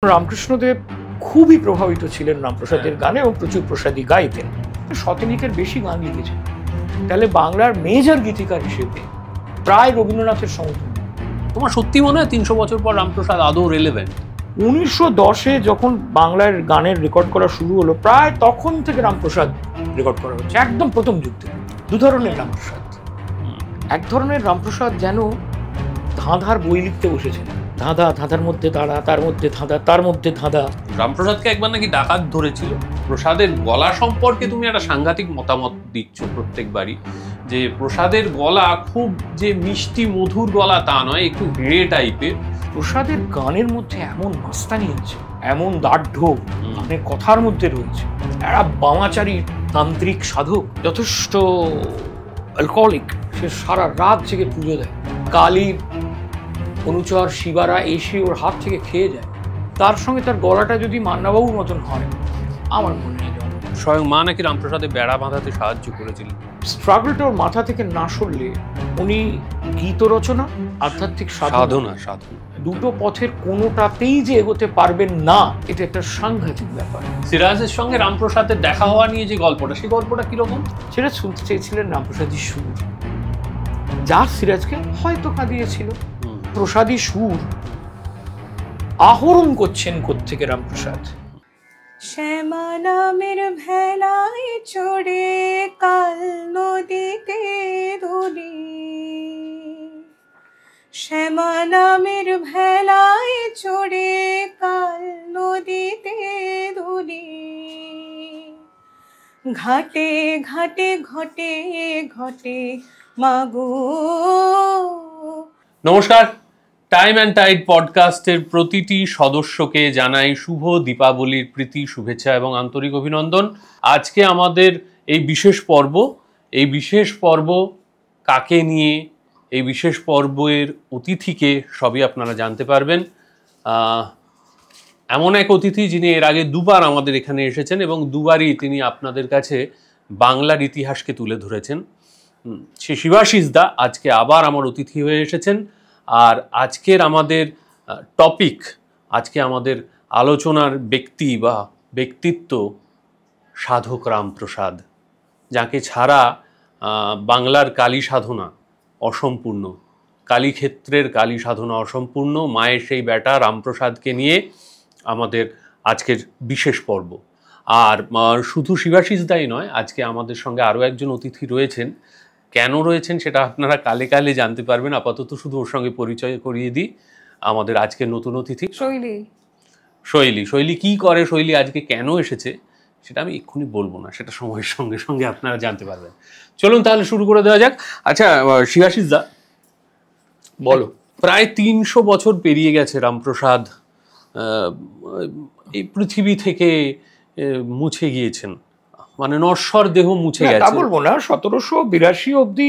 রামকৃষ্ণদেব খুবই প্রভাবিত ছিলেন রামপ্রসাদের গানে এবং প্রচুর প্রসাদী গাইতেন। শতাধিকের বেশি গান লিখেছেন। তাহলে বাংলার মেজর গীতিকার হিসেবে প্রায় রবীন্দ্রনাথের সমতুল্য। তোমার সত্যি মনে হয় 300 বছর পর রামপ্রসাদ আদৌ রেলেভেন্ট? 1910-এ যখন বাংলার গানের রেকর্ড করা শুরু হলো, প্রায় তখন থেকে রামপ্রসাদ রেকর্ড করা হচ্ছে, একদম প্রথম যুগ থেকে। দু ধরনের রামপ্রসাদ। এক ধরনের রামপ্রসাদ যেন ধাঁধার বই লিখতে বসেছেন। ধাঁধা, ধাঁধার মধ্যে দাঁড়া, তার মধ্যে ধাঁধা, তার মধ্যে ধাঁধা। রামপ্রসাদকে একবার নাকি ডাকাত ধরেছিল। প্রসাদের গলা সম্পর্কে তুমি একটা সাংঘাতিক মতামত দিচ্ছ প্রত্যেকবারই, যে প্রসাদের গলা খুব যে মিষ্টি মধুর গলা তা নয়, একটু হেড়ে টাইপের। প্রসাদের গানের মধ্যে এমন মাস্তানি আছে, এমন দাঢ়্য গানের কথার মধ্যে রয়েছে। একটা বামাচারী তান্ত্রিক সাধক, যথেষ্ট অ্যালকোহলিক, সে সারা রাত জেগে পুজো দেয়। কালীর অনুচর শিবারা এসে ওর হাত থেকে খেয়ে যায়। তার সঙ্গে তার গলাটা যদি মান্নাবাবুর মতন হয়, আমার মনে হয় স্বয়ং মা নাকি রামপ্রসাদে বেড়া বাঁধাতে সাহায্য করেছিলেন। স্ট্রাগলটা ওর মাথা থেকে না সরলে উনি গীত রচনা, আধ্যাত্মিক সাধনা দুটো পথের কোনোটাতেই যে এগোতে পারবেন না, এটা একটা সাংঘাতিক ব্যাপার। সিরাজের সঙ্গে রামপ্রসাদের দেখা হওয়া নিয়ে যে গল্পটা, সেই গল্পটা কিরকম? সেটা শুনতে চেয়েছিলেন রামপ্রসাদী সুর, যা সিরাজকে হয়তো কাঁদিয়েছিল। প্রসাদী সুর আহরণ করছেন কোত্থেকে রামপ্রসাদ? শ্যামা নামের ভেলায় চড়ে কাল নদীতে দুলি, শ্যামা নামের ভেলায় চড়ে কাল নদীতে দুলি, ঘাটে ঘাটে ঘটে ঘটে মাগো। নমস্কার, টাইম অ্যান্ড টাইড পডকাস্টের প্রতিটি সদস্যকে জানাই শুভ দীপাবলির প্রীতি, শুভেচ্ছা এবং আন্তরিক অভিনন্দন। আজকে আমাদের এই বিশেষ পর্ব কাকে নিয়ে, এই বিশেষ পর্বের অতিথিকে সবই আপনারা জানতে পারবেন। এমন এক অতিথি যিনি এর আগে দুবার আমাদের এখানে এসেছেন এবং দুবারই তিনি আপনাদের কাছে বাংলার ইতিহাসকে তুলে ধরেছেন। সে শিবাশিস দা আজকে আবার আমার অতিথি হয়ে এসেছেন। আর আজকের আমাদের টপিক, আজকে আমাদের আলোচনার ব্যক্তি বা ব্যক্তিত্ব সাধক রামপ্রসাদ, যাকে ছাড়া বাংলার কালী সাধনা অসম্পূর্ণ, কালীক্ষেত্রের কালী সাধনা অসম্পূর্ণ। মায়ের সেই বেটা রামপ্রসাদকে নিয়ে আমাদের আজকের বিশেষ পর্ব। আর শুধু শিবাশিস দাই নয়, আজকে আমাদের সঙ্গে আরও একজন অতিথি রয়েছেন। কেন রয়েছেন সেটা আপনারা কালে কালে জানতে পারবেন। আপাতত শুধু ওর সঙ্গে পরিচয় করিয়ে দিই। আমাদের আজকের নতুন অতিথি শৈলী কি করে, শৈলী আজকে কেন এসেছে সেটা আমি এক্ষুনি বলবো না, সেটা সময়ের সঙ্গে সঙ্গে আপনারা জানতে পারবেন। চলুন তাহলে শুরু করে দেওয়া যাক। আচ্ছা শিবাশিস দা, বলো, প্রায় 300 বছর পেরিয়ে গেছে রামপ্রসাদ এই পৃথিবী থেকে মুছে গিয়েছেন, মানে নশ্বর দেহ মুছে গেছে। তা বলবো না, 1782 অবধি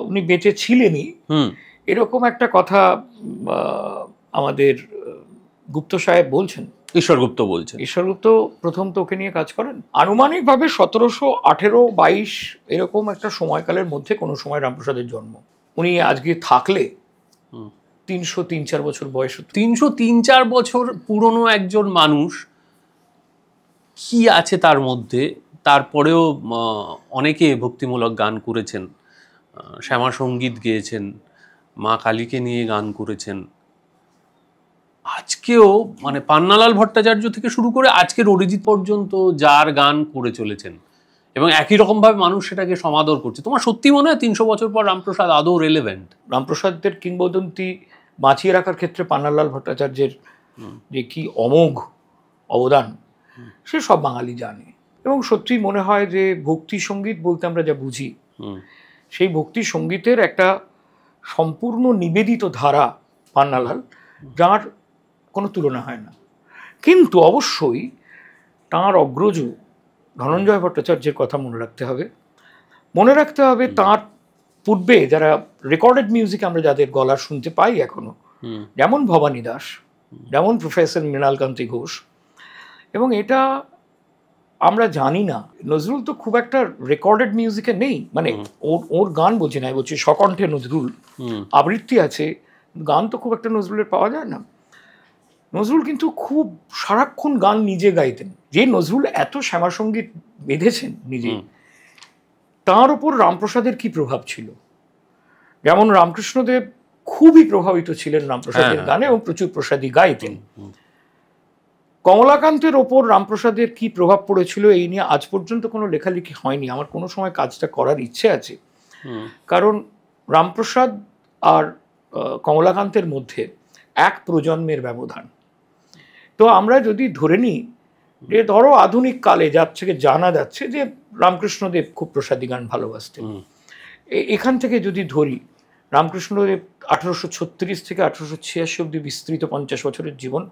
উনি বেঁচে ছিলেনই, এরকম একটা কথা আমাদের গুপ্ত সাহেব বলছেন। ঈশ্বরগুপ্ত প্রথম তো ওকে নিয়ে কাজ করেন। আনুমানিকভাবে 1718-22 এরকম একটা সময়কালের মধ্যে কোনো সময় রামপ্রসাদের জন্ম। উনি আজকে থাকলে 303-4 বছর বয়স। 303-4 বছর পুরনো একজন মানুষ, কি আছে তার মধ্যে? তারপরেও অনেকে ভক্তিমূলক গান করেছেন, শ্যামা সঙ্গীত গেয়েছেন, মা কালীকে নিয়ে গান করেছেন। আজকেও মানে পান্নালাল ভট্টাচার্য থেকে শুরু করে আজকের অরিজিৎ পর্যন্ত যার গান করে চলেছেন, এবং একই রকমভাবে মানুষ সেটাকে সমাদর করছে। তোমার সত্যি মনে হয় 300 বছর পর রামপ্রসাদ আদৌ রেলেভেন্ট? রামপ্রসাদের কিংবদন্তি বাঁচিয়ে রাখার ক্ষেত্রে পান্নালাল ভট্টাচার্যের যে কি অমোঘ অবদান, সে সব বাঙালি জানে। এবং সত্যি মনে হয় যে ভক্তি সঙ্গীত বলতে আমরা যা বুঝি, সেই ভক্তি সঙ্গীতের একটা সম্পূর্ণ নিবেদিত ধারা পান্নালাল, যার কোনো তুলনা হয় না। কিন্তু অবশ্যই তাঁর অগ্রজ ধনঞ্জয় ভট্টাচার্যের কথা মনে রাখতে হবে। তাঁর পূর্বে যারা রেকর্ডেড মিউজিক আমরা যাদের গলা শুনতে পাই এখনো, যেমন ভবানী দাস, যেমন প্রফেসর মৃণালকান্তি ঘোষ। এবং এটা আমরা জানি না, নজরুল তো খুব একটা রেকর্ডেড মিউজিকে নেই, মানে ওর গান বলছি না, বলছি সকণ্ঠে নজরুল আবৃত্তি আছে, গান তো খুব একটা নজরুলের পাওয়া যায় না। নজরুল কিন্তু খুব সারাক্ষণ গান নিজে গাইতেন। যে নজরুল এত শ্যামাসঙ্গীত বেঁধেছেন নিজে, তার উপর রামপ্রসাদের কি প্রভাব ছিল। যেমন রামকৃষ্ণদেব খুবই প্রভাবিত ছিলেন রামপ্রসাদের গানে এবং প্রচুর প্রসাদী গাইতেন। কমলাকান্তের ওপর রামপ্রসাদের কি প্রভাব পড়েছিল এই নিয়ে আজ পর্যন্ত কোনো লেখালেখি হয়নি। আমার কোনো সময় কাজটা করার ইচ্ছে আছে, কারণ রামপ্রসাদ আর কমলাকান্তের মধ্যে এক প্রজন্মের ব্যবধান। তো আমরা যদি ধরে নিই যে ধরো আধুনিক কালে যার থেকে জানা যাচ্ছে যে রামকৃষ্ণদেব খুব প্রসাদী গান ভালোবাসতেন, এখান থেকে যদি ধরি রামকৃষ্ণদেব 1836 থেকে 1886 অব্দি বিস্তৃত 50 বছরের জীবন,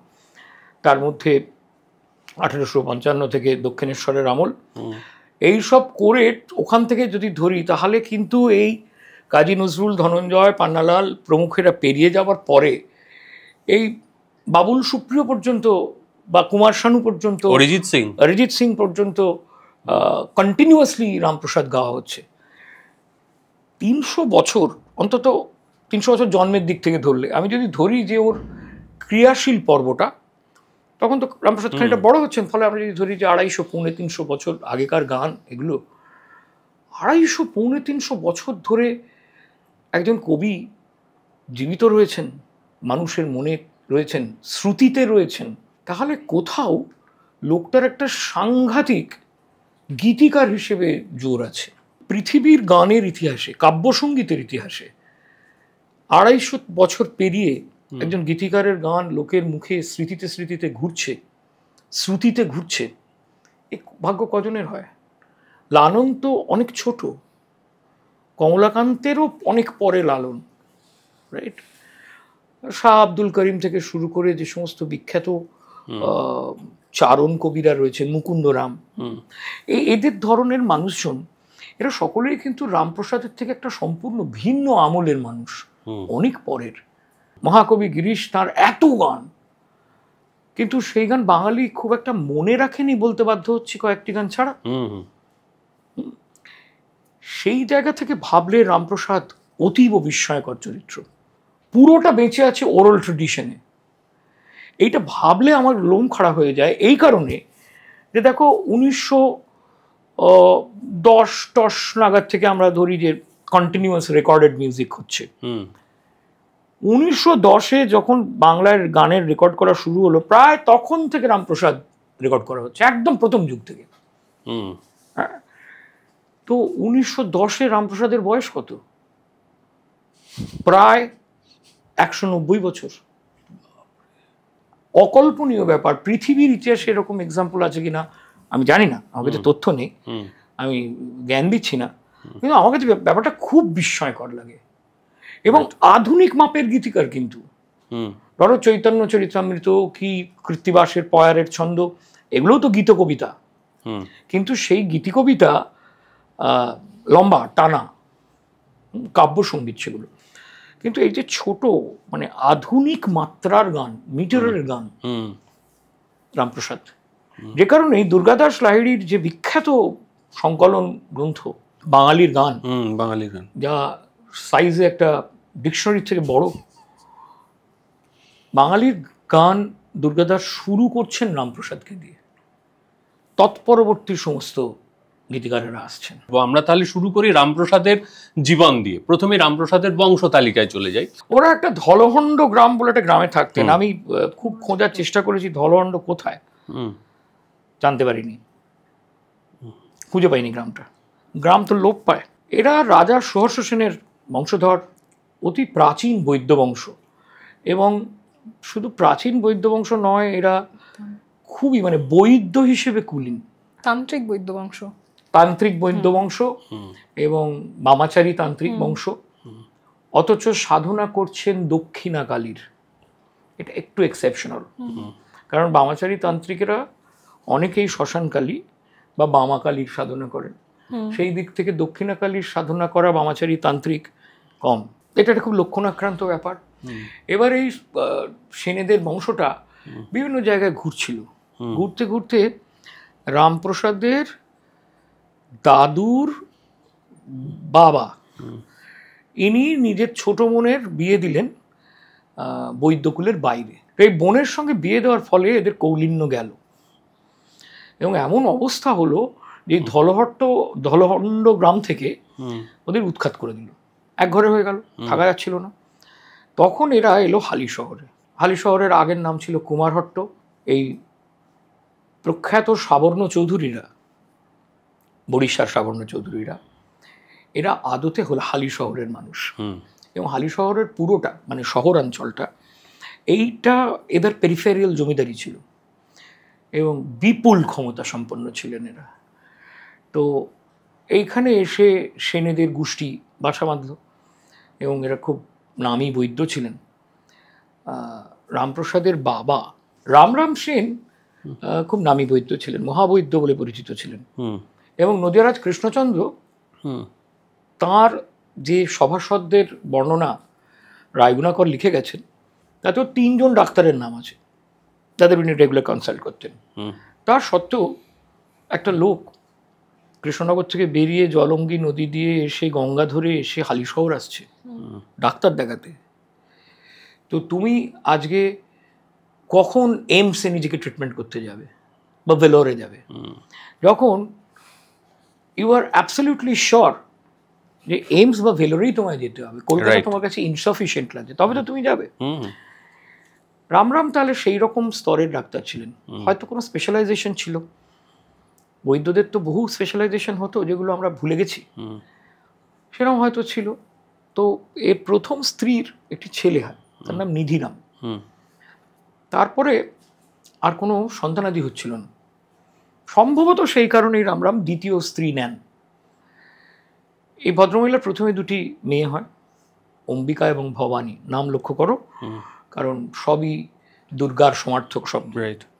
তার মধ্যে 1855 থেকে দক্ষিণেশ্বরের আমল, এই সব করে ওখান থেকে যদি ধরি তাহলে কিন্তু এই কাজী নজরুল, ধনঞ্জয়, পান্নালাল প্রমুখেরা পেরিয়ে যাওয়ার পরে এই বাবুল সুপ্রিয় পর্যন্ত বা কুমার শানু পর্যন্ত, অরিজিৎ সিং পর্যন্ত কন্টিনিউয়াসলি রামপ্রসাদ গাওয়া হচ্ছে। 300 বছর, অন্তত 300 বছর জন্মের দিক থেকে ধরলে, আমি যদি ধরি যে ওর ক্রিয়াশীল পর্বটা, তখন তো রামপ্রসাদ খানিকটা বড় হচ্ছেন। ফলে আমরা যদি ধরি যে 250-300 বছর আগেকার গান, এগুলো 250-300 বছর ধরে একজন কবি জীবিত রয়েছেন, মানুষের মনে রয়েছেন, শ্রুতিতে রয়েছেন, তাহলে কোথাও লোকটার একটা সাংঘাতিক গীতিকার হিসেবে জোর আছে। পৃথিবীর গানের ইতিহাসে, কাব্যসঙ্গীতের ইতিহাসে 250 বছর পেরিয়ে একজন গীতিকারের গান লোকের মুখে স্মৃতিতে স্মৃতিতে ঘুরছে, শ্রুতিতে ঘুরছে, এ ভাগ্য কজনের হয়? লালন তো অনেক ছোট, কমলাকান্তেরও অনেক পরে লালন, রাইট? শাহ আব্দুল করিম থেকে শুরু করে যে সমস্ত বিখ্যাত চারণ কবিরা রয়েছেন, মুকুন্দরাম, এদের ধরনের মানুষজন, এরা সকলেই কিন্তু রামপ্রসাদের থেকে একটা সম্পূর্ণ ভিন্ন আমলের মানুষ, অনেক পরের। মহাকবি গিরিশ, তার এত গান, কিন্তু সেই গান বাঙালি খুব একটা মনে রাখেনি বলতে বাধ্য হচ্ছি, কয়েকটি গান ছাড়া। সেই জায়গা থেকে ভাবলে রামপ্রসাদ অতীব বিস্ময়কর চরিত্র, পুরোটা বেঁচে আছে ওরাল ট্রেডিশনে। এইটা ভাবলে আমার লোম খাড়া হয়ে যায়, এই কারণে যে দেখো 1910 নাগাদ থেকে আমরা ধরি যে কন্টিনিউয়াস রেকর্ডেড মিউজিক হচ্ছে। 1910-এ যখন বাংলার গানের রেকর্ড করা শুরু হলো, প্রায় তখন থেকে রামপ্রসাদ রেকর্ড করা হচ্ছে, একদম প্রথম যুগ থেকে। তো 1910-এ রামপ্রসাদের বয়স কত? প্রায় 190 বছর। অকল্পনীয় ব্যাপার। পৃথিবীর ইতিহাসে এরকম এক্সাম্পল আছে কিনা আমি জানি না, আমার কাছে তথ্য নেই, আমি জ্ঞান দিচ্ছি না, কিন্তু আমার কাছে ব্যাপারটা খুব বিস্ময়কর লাগে। এবং আধুনিক মাপের গীতিকার কিন্তু, ধরো চৈতন্য চরিতামৃত কি কৃত্তিবাসের পয়ারের ছন্দ, এগুলোও তো গীত কবিতা, কিন্তু সেই গীতি কবিতা লম্বা টানা কাব্যসঙ্গীত সেগুলো। কিন্তু এই যে ছোট মানে আধুনিক মাত্রার গান, মিটারের গান, রামপ্রসাদ। যে কারণে দুর্গাদাস লাহিড়ির যে বিখ্যাত সংকলন গ্রন্থ বাঙালির গান, যা সাইজে একটা ডিকশনারির থেকে বড়, বাঙালির গান দুর্গাদাস শুরু করছেন রামপ্রসাদকে দিয়ে, তৎপরবর্তী সমস্ত গীতিকারেরা আসছেন। আমরা তাহলে শুরু করি রামপ্রসাদের জীবন দিয়ে। প্রথমে রামপ্রসাদের বংশ তালিকায় চলে যাই। ওরা একটা ধলহণ্ড গ্রাম বলে একটা গ্রামে থাকতেন। আমি খুব খোঁজার চেষ্টা করেছি ধলহণ্ড কোথায়, জানতে পারিনি, খুঁজে পাইনি গ্রামটা। গ্রাম তো লোপ পায়। এরা রাজা সহর্ষ সেনের বংশধর, অতি প্রাচীন বৈদ্য বংশ, এবং শুধু প্রাচীন বৈদ্য বংশ নয়, এরা খুবই মানে বৈদ্য হিসেবে কুলীন, তান্ত্রিক বৈদ্য বংশ, তান্ত্রিক বৈদ্য বংশ এবং বামাচারী তান্ত্রিক বংশ, অথচ সাধনা করছেন দক্ষিণা কালীর। এটা একটু এক্সেপশনাল, কারণ বামাচারী তান্ত্রিকেরা অনেকেই শ্মশান কালী বা বামা কালীর সাধনা করেন, সেই দিক থেকে দক্ষিণা কালীর সাধনা করা বামাচারী তান্ত্রিক কম। এটা একটা খুব লক্ষণাক্রান্ত ব্যাপার। এবার এই সেনেদের বংশটা বিভিন্ন জায়গায় ঘুরছিল, ঘুরতে ঘুরতে রামপ্রসাদের দাদুর বাবা ইনি নিজের ছোট বোনের বিয়ে দিলেন বৈদ্যকুলের বাইরে। এই বোনের সঙ্গে বিয়ে দেওয়ার ফলে এদের কৌলিন্য গেল এবং এমন অবস্থা হলো যে ধলহণ্ড গ্রাম থেকে ওদের উৎখাত করে দিল, এক ঘরে হয়ে গেল, থাকা যাচ্ছিল না। তখন এরা এলো হালি শহরে। হালি শহরের আগের নাম ছিল কুমারহট্ট। এই প্রখ্যাত সাবর্ণ চৌধুরীরা, বড়িশার সাবর্ণ চৌধুরীরা, এরা আদতে হলো হালি শহরের মানুষ। এবং হালি শহরের পুরোটা মানে শহরাঞ্চলটা এইটা এদের পেরিফেরিয়াল জমিদারি ছিল এবং বিপুল ক্ষমতা সম্পন্ন ছিলেন এরা। তো এইখানে এসে সেনেদের গোষ্ঠী বাসা বাঁধল এবং এরা খুব নামী বৈদ্য ছিলেন। রামপ্রসাদের বাবা রামরাম সেন খুব নামী বৈদ্য ছিলেন, মহাবৈদ্য বলে পরিচিত ছিলেন। এবং নদিয়ারাজ কৃষ্ণচন্দ্র তাঁর যে সভাসদদের বর্ণনা রায়গুণাকর লিখে গেছেন তাতেও 3 জন ডাক্তারের নাম আছে যাদের উনি রেগুলার কনসাল্ট করতেন। তার সত্ত্বেও একটা লোক কৃষ্ণনগর থেকে বেরিয়ে জলঙ্গি নদী দিয়ে এসে গঙ্গা ধরে এসে হালি শহর আসছে ডাক্তার দেখাতে। তো তুমি আজকে কখন এইমসে নিজেকে ট্রিটমেন্ট করতে যাবে বা ভেলোরে যাবে, যখন ইউ আর অ্যাবসলিউটলি শিওর যে এইমস বা ভেলোরেই তোমায় যেতে হবে, কলকাতা তোমার কাছে ইনসাফিসিয়েন্ট লাগছে, তবে তো তুমি যাবে। রামরাম তাহলে সেই রকম স্তরের ডাক্তার ছিলেন। হয়তো কোনো স্পেশালাইজেশন ছিল, বৈদ্যদের তো বহু স্পেশালাইজেশন হতো যেগুলো আমরা ভুলে গেছি, সেরকম হয়তো ছিল। তো এর প্রথম স্ত্রীর একটি ছেলে হয়, তার নাম নিধিরাম। তারপরে আর কোনো সন্তানাদি হচ্ছিল না, সম্ভবত সেই কারণেই রামরাম দ্বিতীয় স্ত্রী নেন। এই ভদ্রমহিলার প্রথমে 2টি মেয়ে হয়, অম্বিকা এবং ভবানী। নাম লক্ষ্য করো, কারণ সবই দুর্গার সমার্থক শব্দ।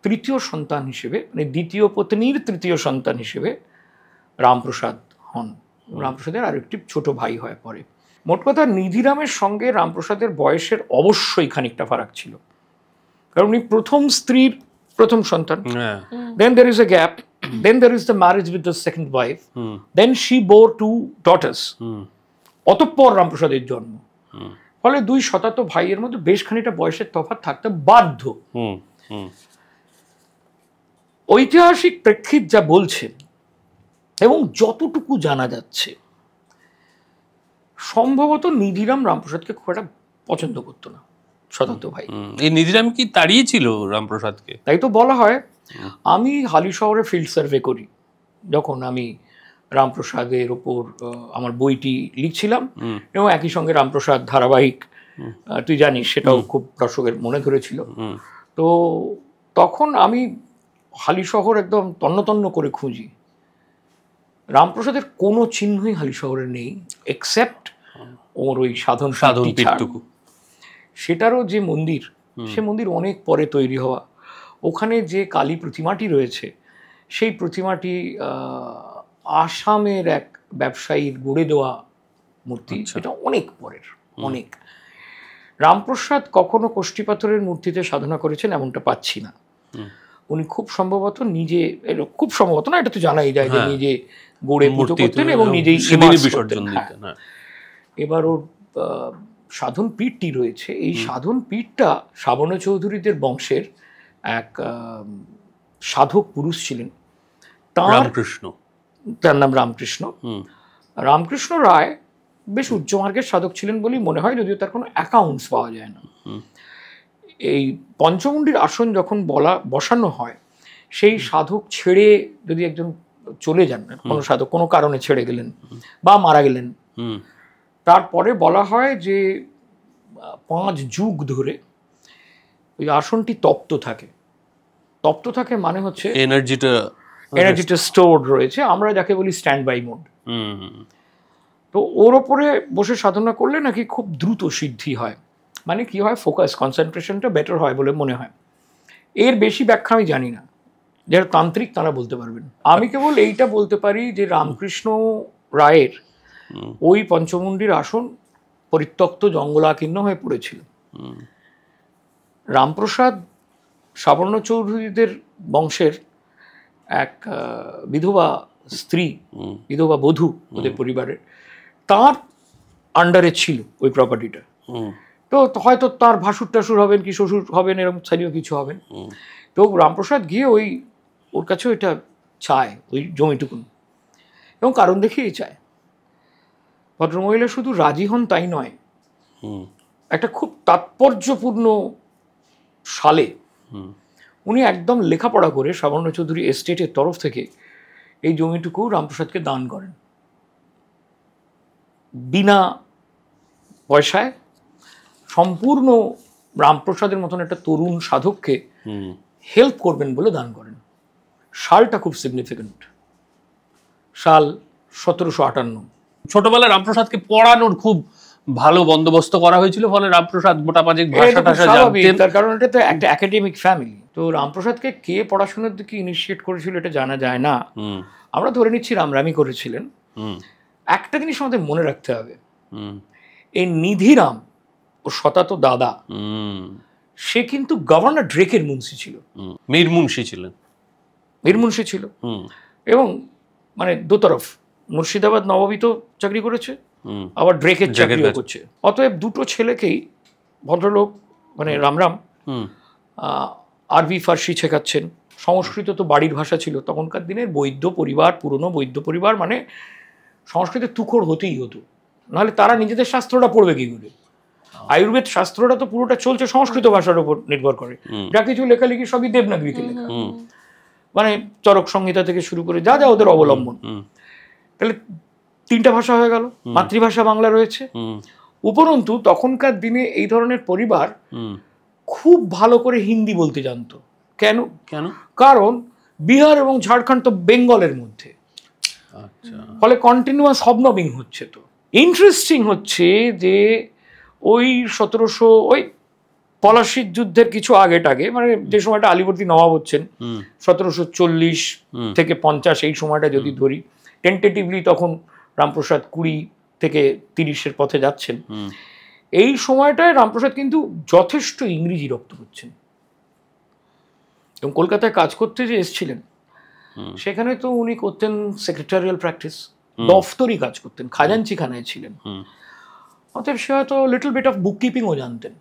তৃতীয় সন্তান হিসেবে মানে দ্বিতীয় পত্নীর তৃতীয় সন্তান হিসেবে রামপ্রসাদ হন। রামপ্রসাদের আরেকটি ছোট ভাই হয় পরে। মোট কথা নিধিরামের সঙ্গে রামপ্রসাদের বয়সের অবশ্যই খানিকটা ফারাক ছিল, কারণ উনি প্রথম স্ত্রীর প্রথম সন্তান। Then there is a gap, then there is the marriage with the second wife, then she bore 2 daughters. অতঃপর রামপ্রসাদের জন্ম। ফলে 2 শতাত ভাইয়ের মধ্যে বেশ খানিকটা বয়সের তফাৎ থাকতে বাধ্য। ঐতিহাসিক প্রেক্ষিত যা বলছে এবং যতটুকু জানা যাচ্ছে, সম্ভবত নিধিরাম রামপ্রসাদকে খুব একটা পছন্দ করতো না, শতাত ভাই। এই নিধিরাম কি তাড়িয়েছিল রামপ্রসাদকে? তাই তো বলা হয়। আমি হালি শহরে ফিল্ড সার্ভে করি, যখন আমি রামপ্রসাদের ওপর আমার বইটি লিখছিলাম এবং একই সঙ্গে রামপ্রসাদ ধারাবাহিক, তুই জানিস, সেটাও খুব দর্শকের মনে ধরেছিল। তো তখন আমি হালি শহর একদম তন্ন করে খুঁজি, রামপ্রসাদের কোনো চিহ্নই হালি শহরে নেই, এক্সেপ্ট ওর ওই সাধন পীঠটুকু। সেটারও যে মন্দির, সে মন্দির অনেক পরে তৈরি হওয়া। ওখানে যে কালী প্রতিমাটি রয়েছে, সেই প্রতিমাটি আসামের এক ব্যবসায়ীর গড়ে দেওয়া মূর্তি, সেটা অনেক পরের, অনেক। রামপ্রসাদ কখনো কোষ্ঠী পাথরের মূর্তিতে সাধনা করেছেন এমনটা পাচ্ছি না। উনি খুব সম্ভবত নিজে, খুব সম্ভবত না, এটা তো জানাই যায় যে নিজে গড়ে পুজো করতেন এবং নিজেই বিসর্জন দিতেন। এবার ওর সাধন পীঠটি রয়েছে, এই সাধন পীঠটা সাবর্ণ চৌধুরীদের বংশের এক সাধক পুরুষ ছিলেন, তার নাম রামকৃষ্ণ। রামকৃষ্ণ রায় বেশ উচ্চমার্গের সাধক ছিলেন বলেই মনে হয়, যদিও তার কোনো অ্যাকাউন্টস পাওয়া যায় না। এই পঞ্চমুণ্ডির আসন যখন বসানো হয়, সেই সাধক ছেড়ে যদি একজন চলে যান, কোনো সাধক কোনো কারণে ছেড়ে গেলেন বা মারা গেলেন, তারপরে বলা হয় যে 5 যুগ ধরে ওই আসনটি তপ্ত থাকে। তপ্ত থাকে মানে হচ্ছে এনার্জিটা স্টোরড রয়েছে, আমরা যাকে বলি স্ট্যান্ড বাই মোড। তো ওর ওপরে বসে সাধনা করলে নাকি খুব দ্রুত সিদ্ধি হয়, মানে কি হয়, ফোকাস, কনসেন্ট্রেশনটা বেটার হয় বলে মনে হয়। এর বেশি ব্যাখ্যা আমি জানি না, যারা তান্ত্রিক তারা বলতে পারবেন। আমি কেবল এইটা বলতে পারি যে রামকৃষ্ণ রায়ের ওই পঞ্চমুণ্ডির আসন পরিত্যক্ত জঙ্গলাকীর্ণ হয়ে পড়েছিল। রামপ্রসাদ সাবর্ণ চৌধুরীদের বংশের এক বিধবা স্ত্রী, বিধবা বধূ ওদের পরিবারের, তার আন্ডারে ছিল ওই প্রপার্টিটা। তো হয়তো তার ভাসুর টাসুর হবেন কি শ্বশুর হবেন এরকম স্থানীয় কিছু হবেন। তো রামপ্রসাদ গিয়ে ওর কাছেও এটা চায়, ওই জমিটুকুন, এবং কারণ দেখিয়েই চায়। ভদ্রমহিলা শুধু রাজি হন তাই নয়, একটা খুব তাৎপর্যপূর্ণ সালে উনি একদম লেখাপড়া করে সাবর্ণ চৌধুরী এস্টেটের তরফ থেকে এই জমিটুকু রামপ্রসাদকে দান করেন বিনা পয়সায়। সম্পূর্ণ রামপ্রসাদের মতন একটা তরুণ সাধককে হেল্প করবেন বলে দান করেন। সালটা খুব সিগনিফিকেন্ট, সাল 1758। ছোটবেলায় রামপ্রসাদকে পড়ানোর খুব ভালো বন্দোবস্ত করা হয়েছিল, ফলে রামপ্রসাদ মোটা পাঁচেক ভাষা টাষা জানতেন। তার কারণ এটা তো একটা একাডেমিক ফ্যামিলি। তো রামপ্রসাদকে কে পড়াশোনার দিকে ইনিশিয়েট করেছিল এটা জানা যায় না, আমরা ধরে নিচ্ছি রামরামই করেছিলেন। একটা জিনিস আমাদের মনে রাখতে হবে, এই নিধিরাম ও শতাত দাদা সে কিন্তু গভর্নর ড্রেকের মুন্সি ছিল, মীর মুন্সি ছিলেন, মীর মুন্সি ছিল, এবং মানে দোতরফ মুর্শিদাবাদ নবাবী তো চাকরি করেছে, আবার ড্রেকের চাকরিও করছে। অতএব দুটো ছেলেকেই ভদ্রলোক মানে রামরাম আরবি ফার্সি শেখাচ্ছেন। সংস্কৃত তো বাড়ির ভাষা ছিল তখনকার দিনের বৈদ্য পরিবার, পুরনো বৈদ্য পরিবার, মানে সংস্কৃতের তুখোড় হতেই হতো, নাহলে তারা নিজেদের শাস্ত্রটা পড়বে কি করে। আয়ুর্বেদ শাস্ত্রটা তো পুরোটা চলছে সংস্কৃত ভাষার উপর নির্ভর করে, যা কিছু লেখালেখি সবই দেবনাগরীতে লেখা, মানে চরক সংহিতা থেকে শুরু করে যা যা ওদের অবলম্বন। তাহলে তিনটা ভাষা হয়ে গেল, মাতৃভাষা বাংলা রয়েছে। উপরন্তু তখনকার দিনে এই ধরনের পরিবার খুব ভালো করে হিন্দি বলতে জানতো। কেন? কারণ বিহার এবং ঝাড়খণ্ড তো বেঙ্গলের মধ্যে, ফলে কন্টিনিউয়াস হবনবিং হচ্ছে। তো ইন্টারেস্টিং হচ্ছে যে ওই 1700 ওই পলাশির যুদ্ধের কিছু আগে মানে যে সময়টা আলীবর্দী নবাব হচ্ছেন 1740 থেকে 50, এই সময়টা যদি ধরি টেন্টেটিভলি, তখন রামপ্রসাদ 20 থেকে 30-এর পথে যাচ্ছেন। এই সময়টায় রামপ্রসাদ কিন্তু যথেষ্ট ইংরেজি রপ্ত করছেন, এবং কলকাতায় কাজ করতে যে এসেছিলেন সেখানে তো উনি করতেন সেক্রেটারিয়াল প্র্যাকটিস, দফতরি কাজ করতেন, খাজাঞ্চি খানায় ছিলেন। অতএব সে হয়তো লিটল বিট অফ বুক কিপিংও জানতেন,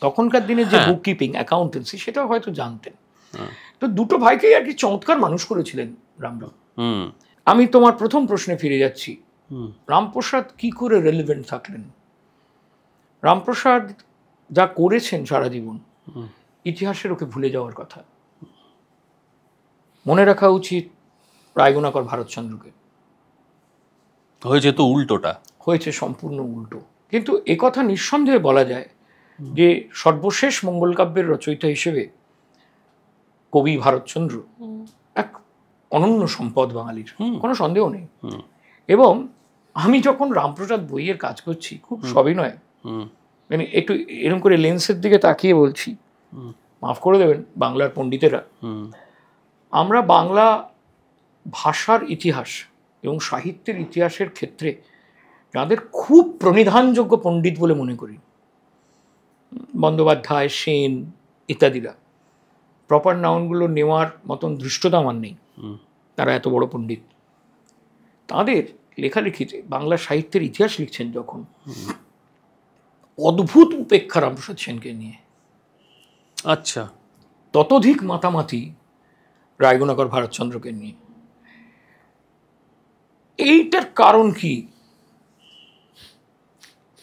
তখনকার দিনে যে বুক কিপিং অ্যাকাউন্টেন্সি সেটাও হয়তো জানতেন। তো দুটো ভাইকেই আর কি চমৎকার মানুষ করেছিলেন রামরাম। আমি তোমার প্রথম প্রশ্নে ফিরে যাচ্ছি, রামপ্রসাদ কি করে রেলিভেন্ট থাকলেন? রামপ্রসাদ যা করেছেন সারা জীবন, ইতিহাসের ওকে ভুলে যাওয়ার কথা। মনে রাখা উচিত রায়গুণাকর ভারতচন্দ্রকে। হয়েছে তো উল্টোটা, হয়েছে সম্পূর্ণ উল্টো। কিন্তু একথা নিঃসন্দেহে বলা যায় যে সর্বশেষ মঙ্গলকাব্যের রচয়িতা হিসেবে কবি ভারতচন্দ্র এক অনন্য সম্পদ বাঙালির, কোনো সন্দেহ নেই। এবং আমি যখন রামপ্রসাদ বইয়ের কাজ করছি, খুব সবিনয় মানে একটু এরকম করে লেন্সের দিকে তাকিয়ে বলছি, মাফ করে দেবেন বাংলার পণ্ডিতেরা, আমরা বাংলা ভাষার ইতিহাস এবং সাহিত্যের ইতিহাসের ক্ষেত্রে যাদের খুব প্রণিধানযোগ্য পণ্ডিত বলে মনে করি, বন্দ্যোপাধ্যায়, সেন ইত্যাদিরা, প্রপার নাউনগুলো নেওয়ার মতন ধৃষ্টতা আমার নেই, তারা এত বড় পণ্ডিত। তাদের লেখালেখিতে বাংলা সাহিত্যের ইতিহাস লিখছেন যখন, অদ্ভুত উপেক্ষা রামপ্রসাদ সেনকে নিয়ে, আচ্ছা, ততোধিক মাতামাতি রায়গুণাকর ভারতচন্দ্রকে নিয়ে। এইটার কারণ কি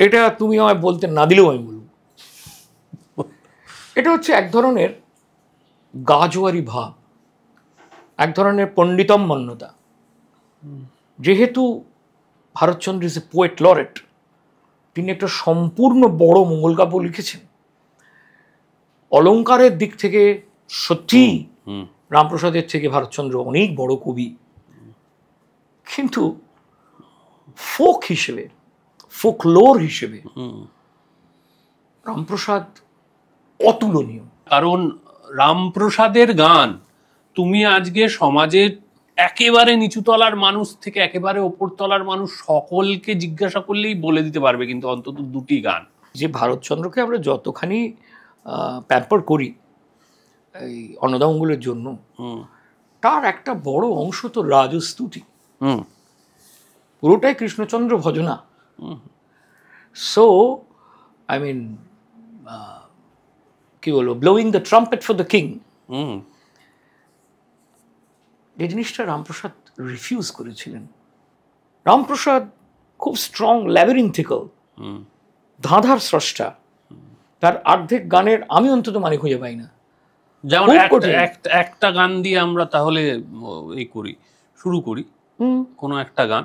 এটা তুমি আমায় বলতে না দিলেও আমি বলব। এটা হচ্ছে এক ধরনের গাজোয়ারি ভাব, এক ধরনের পণ্ডিতম্মন্যতা। যেহেতু Bharatchandra is a poet laureate, তিনি একটা সম্পূর্ণ বড় মঙ্গলকাব্য লিখেছেন। অলঙ্কারের দিক থেকে সত্যি রামপ্রসাদের থেকে ভারতচন্দ্র অনেক বড় কবি, কিন্তু ফোক হিসেবে, ফোকলোর হিসেবে রামপ্রসাদ অতুলনীয়। কারণ রামপ্রসাদের গান তুমি আজকে সমাজের একেবারে নিচুতলার মানুষ থেকে একেবারে ওপরতলার মানুষ সকলকে জিজ্ঞাসা করলেই বলে দিতে পারবে, কিন্তু অন্তত দুটি গান। যে ভারতচন্দ্রকে আমরা যতখানি প্যাম্পার করি এই অন্নদামঙ্গলের জন্য, তার একটা বড় অংশ তো রাজস্তুতি, পুরোটাই কৃষ্ণচন্দ্র ভজনা। সো আই মিন কি বলবো, blowing the trumpet for the king, hmm এই জিনিসটা রামপ্রসাদ রিফিউজ করেছিলেন। রামপ্রসাদ খুব স্ট্রং, ল্যাবিরিন্থিক্যাল, হুম ধাঁধার স্রষ্টা। তার অর্ধেক গানের আমি অন্তত মানে খুঁজে পাই না। যেমন খুব কঠিন। একটা গান দিয়ে আমরা তাহলে এই করি, শুরু করি কোনো একটা গান।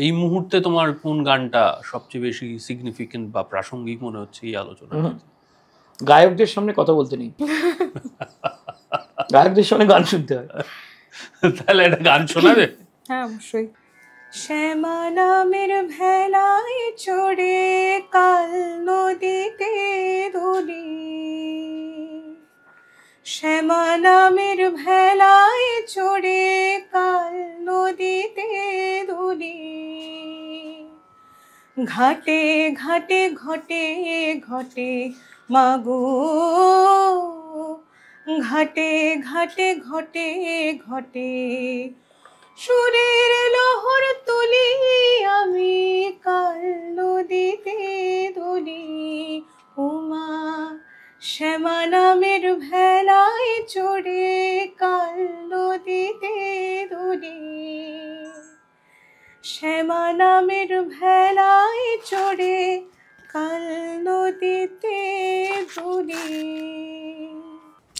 এই মুহূর্তে তোমার কোন গানটা সবচেয়ে বেশি সিগনিফিকেন্ট বা প্রাসঙ্গিক মনে হচ্ছে এই আলোচনা? গায়কদের সামনে কথা বলতে নেই, গায়কদের সামনে গান শুনতে হয়। তাহলে একটা গান শোনাবে? হ্যাঁ অবশ্যই। শ্যামা নামের ভেলায় চড়ে কাল নদীতে দুলি, শ্যামা নামের ভেলায় চড়ে কাল নদীতে দুলি, ঘাটে ঘাটে ঘটে ঘটে মাগো, ঘাটে ঘাটে ঘটে ঘটে সুরের লহর তুলি, আমি কাল নদীতে দুলি, উমা শ্যামা নামের ভেলায় চড়ে কাল নদীতে দুলি, শ্যামা নামের ভেলায় চড়ে কাল নদীতে দুলি।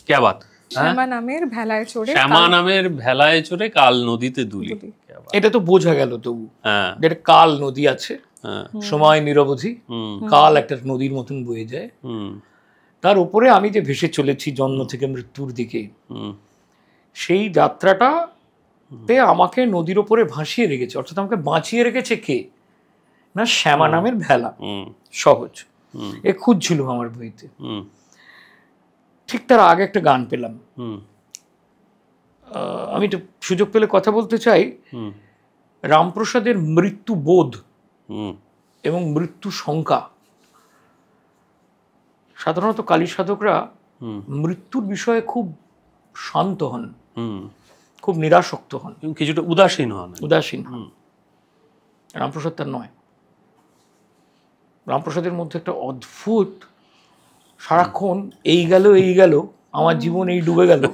क्या बात। শ্যামা নামের ভেলায় চড়ে শ্যামা নামের ভেলায় চড়ে কাল নদীতে দুলি। क्या बात। এটা তো বোঝা গেল তবু, হ্যাঁ যেটা কাল নদী আছে, হ্যাঁ সময় নিরবধি, হুম কাল একটা নদীর মতন বয়ে যায়, হুম তার উপরে আমি যে ভেসে চলেছি জন্ম থেকে মৃত্যুর দিকে, হুম সেই যাত্রাটাতে আমাকে নদীর ওপরে ভাসিয়ে রেখেছে, অর্থাৎ আমাকে বাঁচিয়ে রেখেছে কে না শ্যামা নামের ভেলা। হুম সহজ, হুম এ খুঁজছিল আমার বইতে। হুম ঠিক তার আগে একটা গান পেলাম, হুম আমি একটু সুযোগ পেলে কথা বলতে চাই। হুম রামপ্রসাদের মৃত্যু বোধ হুম এবং মৃত্যু শঙ্কা। সাধারণত কালী সাধকরা হুম মৃত্যুর বিষয়ে খুব শান্ত হন, হুম খুব নিরাসক্ত হন, এবং কিছুটা উদাসীন হন। উদাসীন হন। হুম রামপ্রসাদ তার নয়। রামপ্রসাদের মধ্যে একটা অদ্ভুত, সারাক্ষণ এই গেল আমার জীবন এই ডুবে গেল,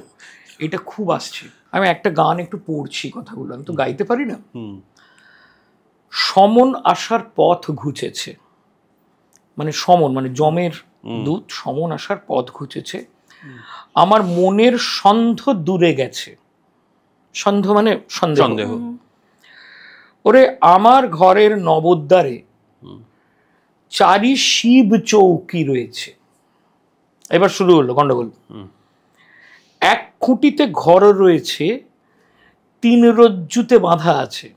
এটা খুব আসছে। আমি একটা গান একটু পড়ছি, কথাগুলো আমি তো গাইতে পারি না। হুম সমন আসার পথ ঘুচেছে, মানে সমন মানে যমের দূত, সমন আসার পথ ঘুচেছে, আমার মনের সন্ধ দূরে গেছে। সন্ধ মানে সন্দেহ। ওরে আমার ঘরের নবদ্বারে চারি শিব চৌকি রয়েছে। এবার শুরু হলো গন্ডগোল। এক খুঁটিতে ঘর রয়েছে, 3 রজ্জুতে বাঁধা আছে।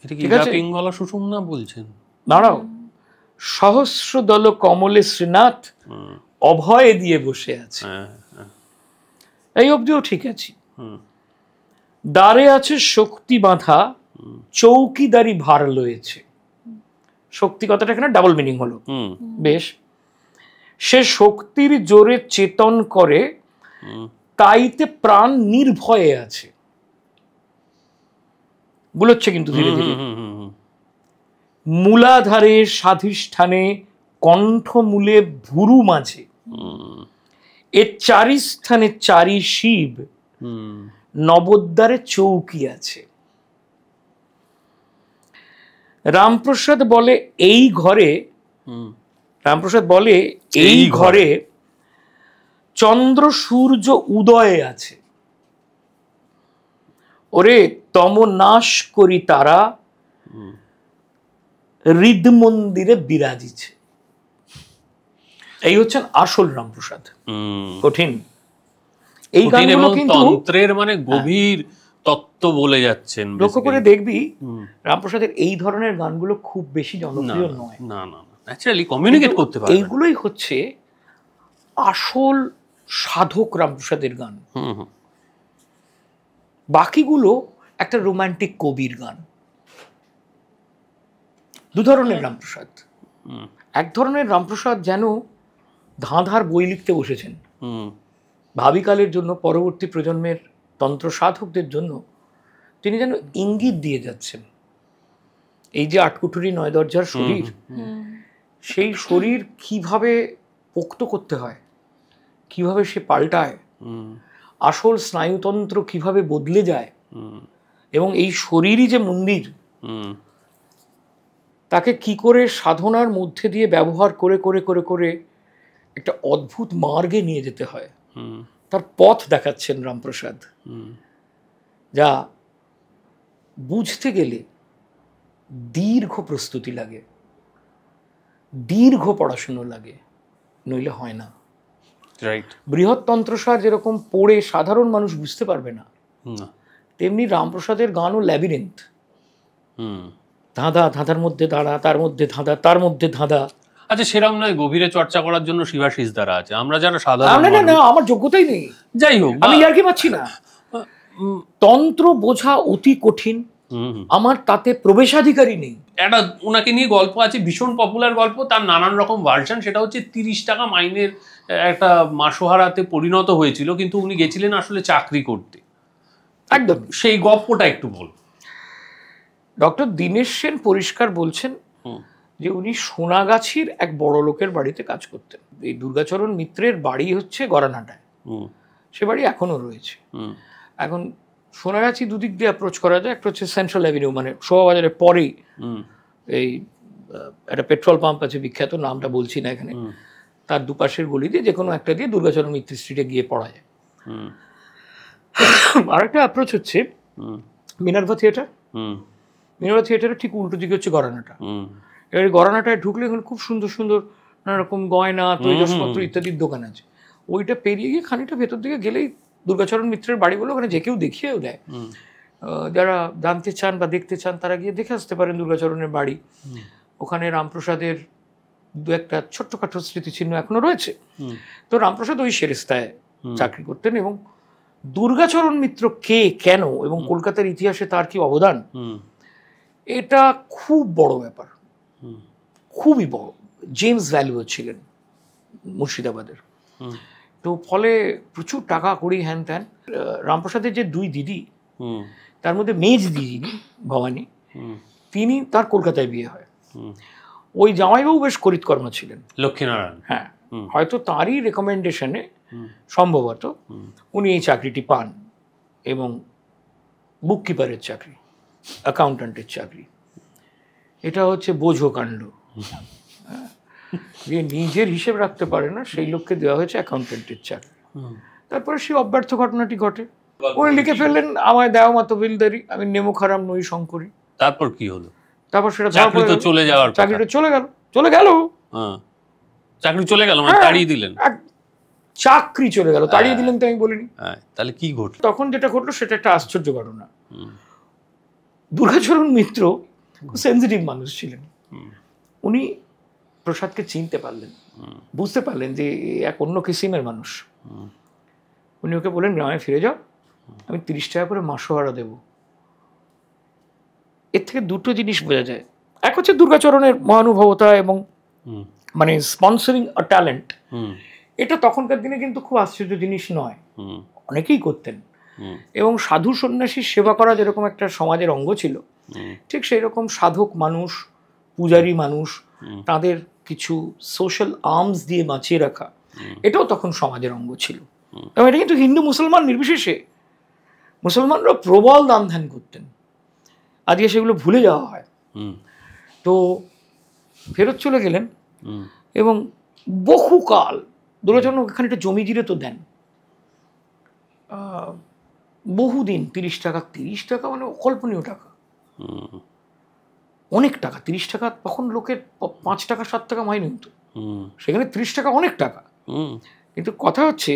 এটা কি ঠিক আছে? পিঙ্গলা সুষুম্না বলছেন? দাঁড়াও, সহস্র দল কমলে শ্রীনাথ অভয় দিয়ে বসে আছে। হ্যাঁ হ্যাঁ এই অবধিও ঠিক আছে। হুম দ্বারে আছে শক্তি বাঁধা, চৌকিদারি ভার লয়েছে। শক্তি কথাটা এখানে ডাবল মিনিং হলো। হুম বেশ, সে শক্তির জোরে চেতন করে, তাইতে প্রাণ নির্ভয়ে আছে। বুলোচ্ছে কিন্তু ধীরে ধীরে। হুম হুম হুম মূলাধারে স্বাধিষ্ঠানে, কণ্ঠমূলে ভুরু মাঝে, এর 4 স্থানে 4 শিব, হুম নবদ্বারে চৌকি আছে। রামপ্রসাদ বলে এই ঘরে, রামপ্রসাদ বলে এই ঘরে চন্দ্র সূর্য উদয়ে আছে। ওরে তম নাশ করি তারা, হৃদ মন্দিরে বিরাজিছে। এই হচ্ছেন আসল রামপ্রসাদ। কঠিন এই গানগুলো কিন্তু তন্ত্রের মানে গভীর তত্ত্ব বলে যাচ্ছেন। লক্ষ্য করে দেখবি রামপ্রসাদের এই ধরনের গানগুলো খুব বেশি জনপ্রিয় নয়। না না না, ন্যাচারালি কমিউনিকেট করতে পারে। এইগুলোই হচ্ছে আসল সাধক রামপ্রসাদের গান। বাকিগুলো একটা রোমান্টিক কবির গান। 2 ধরনের রামপ্রসাদ। এক ধরনের রামপ্রসাদ যেন ধাঁধার বই লিখতে বসেছেন, ভাবিকালের জন্য, পরবর্তী প্রজন্মের তন্ত্র সাধকদের জন্য তিনি যেন ইঙ্গিত দিয়ে যাচ্ছেন। এই যে 8 কুঠুরি 9 দরজার শরীর, সেই শরীর কিভাবে পোক্ত করতে হয়, কিভাবে সে পাল্টায়, আসল স্নায়ুতন্ত্র কিভাবে বদলে যায়, এবং এই শরীরই যে মন্দির, তাকে কি করে সাধনার মধ্যে দিয়ে ব্যবহার করে করে করে করে একটা অদ্ভুত মার্গে নিয়ে যেতে হয়, তার পথ দেখাচ্ছেন রামপ্রসাদ, যা বুঝতে গেলে দীর্ঘ প্রস্তুতি লাগে, দীর্ঘ পড়াশুনো লাগে, নইলে হয় না। রাইট। বৃহত্তন্ত্রসার যেরকম পড়ে সাধারণ মানুষ বুঝতে পারবে না, তেমনি রামপ্রসাদের গানও ল্যাবিরিন্থ। ধাঁধা, ধাঁধার মধ্যে দাঁড়া, তার মধ্যে ধাঁধা, তার মধ্যে ধাঁধা। আচ্ছা, সেরকম নয় গভীরে চর্চা করার জন্য শিবাশিস দ্বারা আছে, আমরা যারা সাধারণ না, আমার যোগ্যতাই নেই। যাই হোক, আমি আর কি পাচ্ছি না। তন্ত্র বোঝা অতি কঠিন, আমার তাতে প্রবেশাধিকারী নেই। একটা ওনাকে নিয়ে গল্প আছে, ভীষণ পপুলার গল্প, তার নানান রকম ভার্সন। সেটা হচ্ছে 30 টাকা মাইনের একটা মাসোহারাতে পরিণত হয়েছিল, কিন্তু উনি গেছিলেন আসলে চাকরি করতে। একদম সেই গল্পটা একটু বল। ডক্টর দীনেশ সেন পরিষ্কার বলছেন যে উনি সোনাগাছির এক বড় লোকের বাড়িতে কাজ করতেন। এই দুর্গাচরণ মিত্রের বাড়ি হচ্ছে গড়ানাটায়, সে বাড়ি এখনো রয়েছে। এখন সোনাগাছি দুদিক দিয়ে অ্যাপ্রোচ করা যায়, একটা হচ্ছে সেন্ট্রাল অ্যাভিনিউ, মানে শোভাবাজারের পরেই এই একটা পেট্রোল পাম্প আছে বিখ্যাত, নামটা বলছি না এখানে, তার দুপাশের গলি দিয়ে যে কোনো একটা দিয়ে দুর্গাচরণ মিত্র স্ট্রিটে গিয়ে পড়া যায়। আর একটা অ্যাপ্রোচ হচ্ছে মিনার্ভা থিয়েটার, মিনার্ভা থিয়েটারের ঠিক উল্টো দিকে হচ্ছে গড়ানাটা। এবার গড়ানাটায় ঢুকলে এখানে খুব সুন্দর সুন্দর নানা রকম গয়না, তৈজসপত্র ইত্যাদির দোকান আছে। ওইটা পেরিয়ে গিয়ে খানিকটা ভেতর দিকে গেলেই দুর্গাচরণ মিত্রের বাড়ি বলে ওখানে যে কেউ দেখিয়েও দেয়। যারা জানতে চান বা দেখতে চান তারা গিয়ে দেখে আসতে পারেন দুর্গাচরণের বাড়ি। ওখানে রামপ্রসাদের দু একটা ছোট্টখাটো স্মৃতিচিহ্ন এখনো রয়েছে। তো রামপ্রসাদ ওই সেরেস্তায় চাকরি করতেন, এবং দুর্গাচরণ মিত্র কে, কেন, এবং কলকাতার ইতিহাসে তার কি অবদান, এটা খুব বড় ব্যাপার, খুবই বড়। জেমস ভ্যালুয়ার ছিলেন মুর্শিদাবাদের, তো ফলে প্রচুর টাকা কড়ি হ্যান ত্যান। রামপ্রসাদের যে দুই দিদি, তার মধ্যে মেজ দিদি ভবানী, তিনি, তার কলকাতায় বিয়ে হয়। ওই জামাইবাবু বেশ করিতকর্মা ছিলেন, লক্ষ্মীনারায়ণ। হ্যাঁ, হয়তো তারই রেকমেন্ডেশনে সম্ভবত উনি এই চাকরিটি পান, এবং বুককিপারের চাকরি, অ্যাকাউন্ট্যান্টের চাকরি। এটা হচ্ছে বোঝো কাণ্ড। যে নিজের হিসেব রাখতে পারে না সেই লোককে দেওয়া হয়েছে অ্যাকাউন্ট্যান্টের চাকরি। তারপরে সেই অব্যর্থ ঘটনাটি ঘটে, উনি লিখে ফেললেন, আমায় দেওয়া মতো বিলদারি, আমি নেমো খারাম নই শঙ্করী। তারপর কি হলো? তারপর সেটা চাকরি তো চলে যাওয়ার, চাকরিটা চলে গেল। চাকরি চলে গেল মানে তাড়িয়ে দিলেন? চাকরি চলে গেল, তাড়িয়ে দিলেন তো আমি বলিনি। তাহলে কি ঘটলো? তখন যেটা ঘটলো সেটা একটা আশ্চর্য ঘটনা। দুর্গাচরণ মিত্র সেন্সিটিভ মানুষ ছিলেন, উনি প্রসাদকে চিনতে পারলেন, বুঝতে পারলেন যে এক অন্য কিসিমের মানুষ। উনি ওকে বললেন, গ্রামে ফিরে যাও, আমি 30 টাকা করে মাসোহারা দেব। এর থেকে দুটো জিনিস বোঝা যায়, এক হচ্ছে দুর্গাচরণের মহানুভবতা এবং মানে স্পন্সরিং আ ট্যালেন্ট। এটা তখনকার দিনে কিন্তু খুব আশ্চর্য জিনিস নয়, অনেকেই করতেন। এবং সাধু সন্ন্যাসীর সেবা করা যেরকম একটা সমাজের অঙ্গ ছিল, ঠিক সেই রকম সাধক মানুষ, পূজারী মানুষ, তাদের কিছু সোশ্যাল আর্মস দিয়ে বাঁচিয়ে রাখা, এটাও তখন সমাজের অঙ্গ ছিল। এবং এটা কিন্তু হিন্দু মুসলমান নির্বিশেষে, মুসলমানরা প্রবল দান ধ্যান করতেন, আজকে সেগুলো ভুলে যাওয়া হয়। তো ফেরত চলে গেলেন, এবং বহুকাল দুর্গাচরণ ওখানে একটা জমি জিরে তো দেন, বহুদিন। 30 টাকা মানে অকল্পনীয় টাকা, অনেক টাকা। 30 টাকা তখন লোকের 5 টাকা 7 টাকা মাইনে হতো, সেখানে 30 টাকা অনেক টাকা। কিন্তু কথা হচ্ছে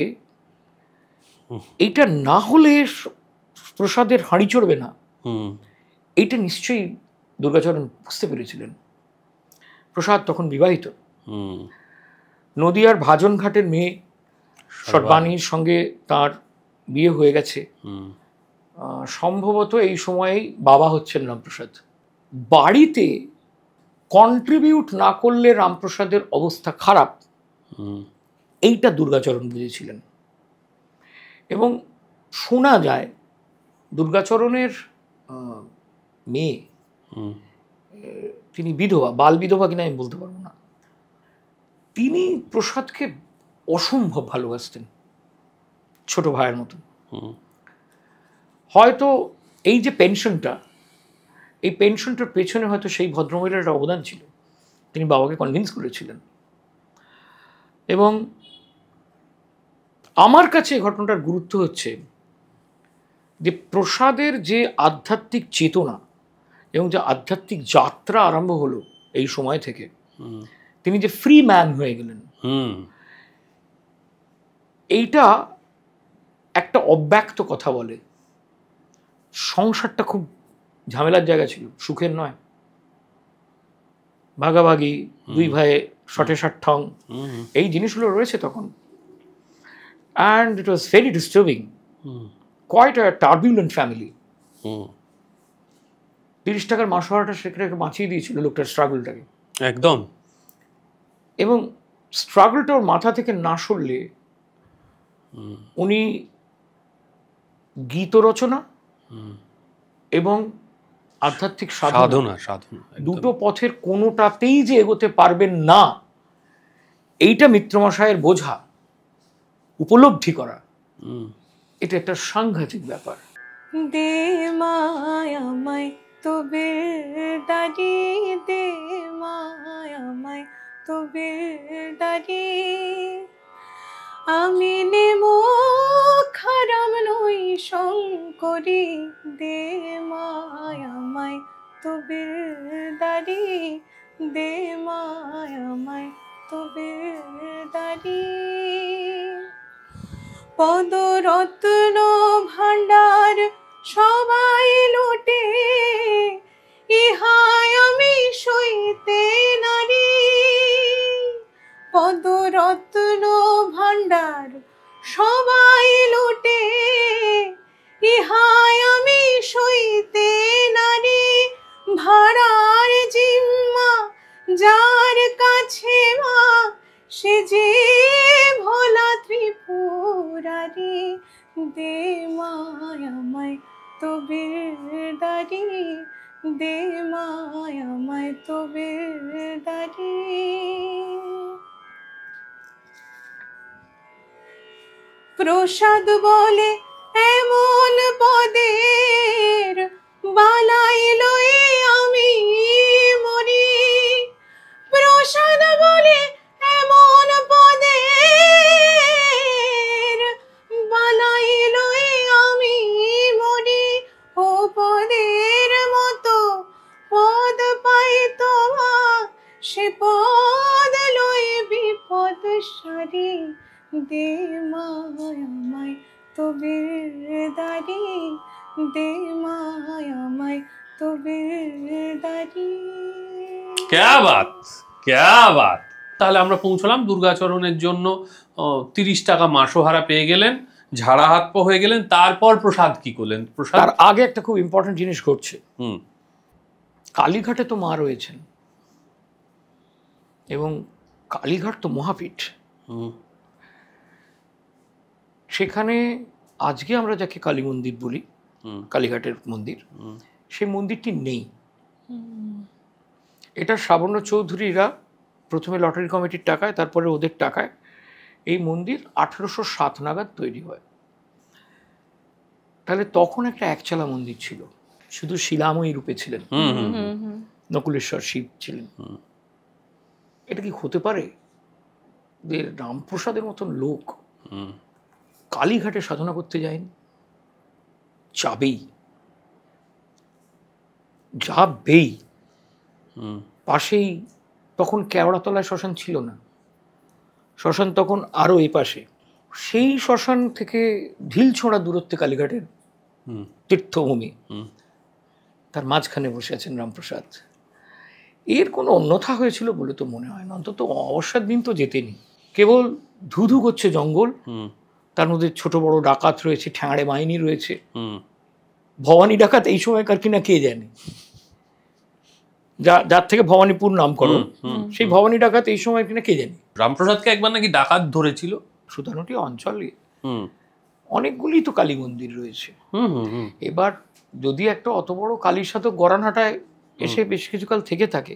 এইটা না হলে প্রসাদের হাঁড়ি চড়বে না, এইটা নিশ্চয়ই দুর্গাচরণ বুঝতে পেরেছিলেন। প্রসাদ তখন বিবাহিত, নদিয়ার ভাজনঘাটের মেয়ে সর্বাণীর সঙ্গে তার বিয়ে হয়ে গেছে। সম্ভবত এই সময়েই বাবা হচ্ছেন রামপ্রসাদ। বাড়িতে কন্ট্রিবিউট না করলে রামপ্রসাদের অবস্থা খারাপ, এইটা দুর্গাচরণ বুঝেছিলেন। এবং শোনা যায় দুর্গাচরণের মেয়ে, তিনি বিধবা, বাল বিধবা কিনা আমি বলতে পারবো না, তিনি প্রসাদকে অসম্ভব ভালোবাসতেন, ছোট ভাইয়ের মতো। হয়তো এই যে পেনশনটা, এই পেনশনটার পেছনে হয়তো সেই ভদ্রমহিলার একটা অবদান ছিল, তিনি বাবাকে কনভিন্স করেছিলেন। এবং আমার কাছে এই ঘটনাটার গুরুত্ব হচ্ছে যে প্রসাদের যে আধ্যাত্মিক চেতনা এবং যে আধ্যাত্মিক যাত্রা আরম্ভ হলো এই সময় থেকে, তিনি যে ফ্রি ম্যান হয়ে গেলেন, এইটা একটা অব্যক্ত কথা বলে। সংসারটা খুব ঝামেলার জায়গা ছিল, সুখের নয়। ভাগাভাগি, দুই ভাইয়ে শটে ষাট ঠং, এই জিনিসগুলো রয়েছে তখন। And it was very disturbing, quite a turbulent family. 30 টাকার মাসোয়ারাটা সেখানে বাঁচিয়ে দিয়েছিল লোকটার স্ট্রাগলটাকে একদম। এবং স্ট্রাগলটা ওর মাথা থেকে না সরলে উনি গীত রচনা এবং আধ্যাত্মিক সাধনা দুটো পথের কোনোটাতেই যে এগোতে পারবেন না, এইটা মিত্রমশাইয়ের বোঝা, উপলব্ধি করা, এটা একটা সাংঘাতিক ব্যাপার। দে মায়ামায় তবে দাঁড়ি, দে মায়ামায় তবে দাঁড়ি, আমি নেমো খারাম নই শঙ্করী, দে মায়ামায় তবে দাঁড়ি, দে মায়ামায় তবে দাঁড়ি। পদরত্ন ভাণ্ডার সবাই লোটে, ইহাই আমি সইতে নারী। পদরত্ন ভাণ্ডার সবাই লোটে, ইহাই আমি সইতে নারী। ভাড়ার জিম্মা যার কাছে মা, সে যে ভোলা ত্রিপুরারি, দে মায়ামায় তবে দাঁড়ি, দে মায়ামায় তবে দাঁড়ি। প্রসাদ বলে এমন পদের বালাই লয়ে আমি মরি, প্রসাদ বলে এমন পদের বালাই লয়ে আমি মরি। ও পদের মতো পদ পাই তোমা, সে পদ লয়ে বিপদ সারি, দে মায়ামায় তবে দাঁড়ি, দে মায়ামায় তবে দাঁড়ি। ক্যা বাত, ক্যা বাত। তাহলে আমরা পৌঁছলাম দুর্গাচরণের জন্য 30 টাকা মাসোহারা পেয়ে গেলেন, ঝাড়া হাত পা হয়ে গেলেন। তারপর প্রসাদ কি করলেন? প্রসাদ তার আগে একটা খুব ইম্পর্টেন্ট জিনিস ঘটছে। কালীঘাটে তো মা রয়েছেন, এবং কালীঘাট তো মহাপীঠ। সেখানে আজকে আমরা যাকে কালী মন্দির বলি, কালীঘাটের মন্দির, সেই মন্দিরটি নেই। এটা শ্রাবণ্য চৌধুরীরা প্রথমে লটারি কমিটির টাকায়, তারপরে ওদের টাকায় এই মন্দির 1807 নাগাদ তৈরি হয়। তাহলে তখন একটা একচালা মন্দির ছিল, শুধু শিলাময়ী রূপে ছিলেন, নকুলেশ্বর শিব ছিলেন। এটা কি হতে পারে যে রামপ্রসাদের মতন লোক কালীঘাটে সাধনা করতে যায়নি? যাবেই, যাবেই। পাশেই তখন কেওড়াতলায় শ্মশান ছিল না, শ্মশান তখন আরো এই পাশে। সেই শ্মশান থেকে ঢিল ছোঁড়া দূরত্বে কালীঘাটের তীর্থভূমি, তার মাঝখানে বসে আছেন রামপ্রসাদ। এর কোনো অন্যথা হয়েছিল বলে তো মনে হয় না। অন্তত অবসাদ দিন তো যেতেনি। কেবল ধুধু করছে জঙ্গল, তার মধ্যে ছোট বড় ডাকাত রয়েছে, ঠ্যাঁড়ে বাহিনী রয়েছে। ভবানী ডাকাত এই সময়কার কিনা কে জানে, যার থেকে ভবানীপুর নামকরণ, সেই ভবানী ডাকাত এই সময় কিনা কে জানে। রামপ্রসাদকে একবার নাকি ডাকাত ধরেছিল। সুতানুটি অঞ্চলে অনেকগুলি তো কালী মন্দির রয়েছে। এবার যদি একটা অত বড় কালীর সাথে গড়ানহাটায় এসে বেশ কিছুকাল থেকে থাকে,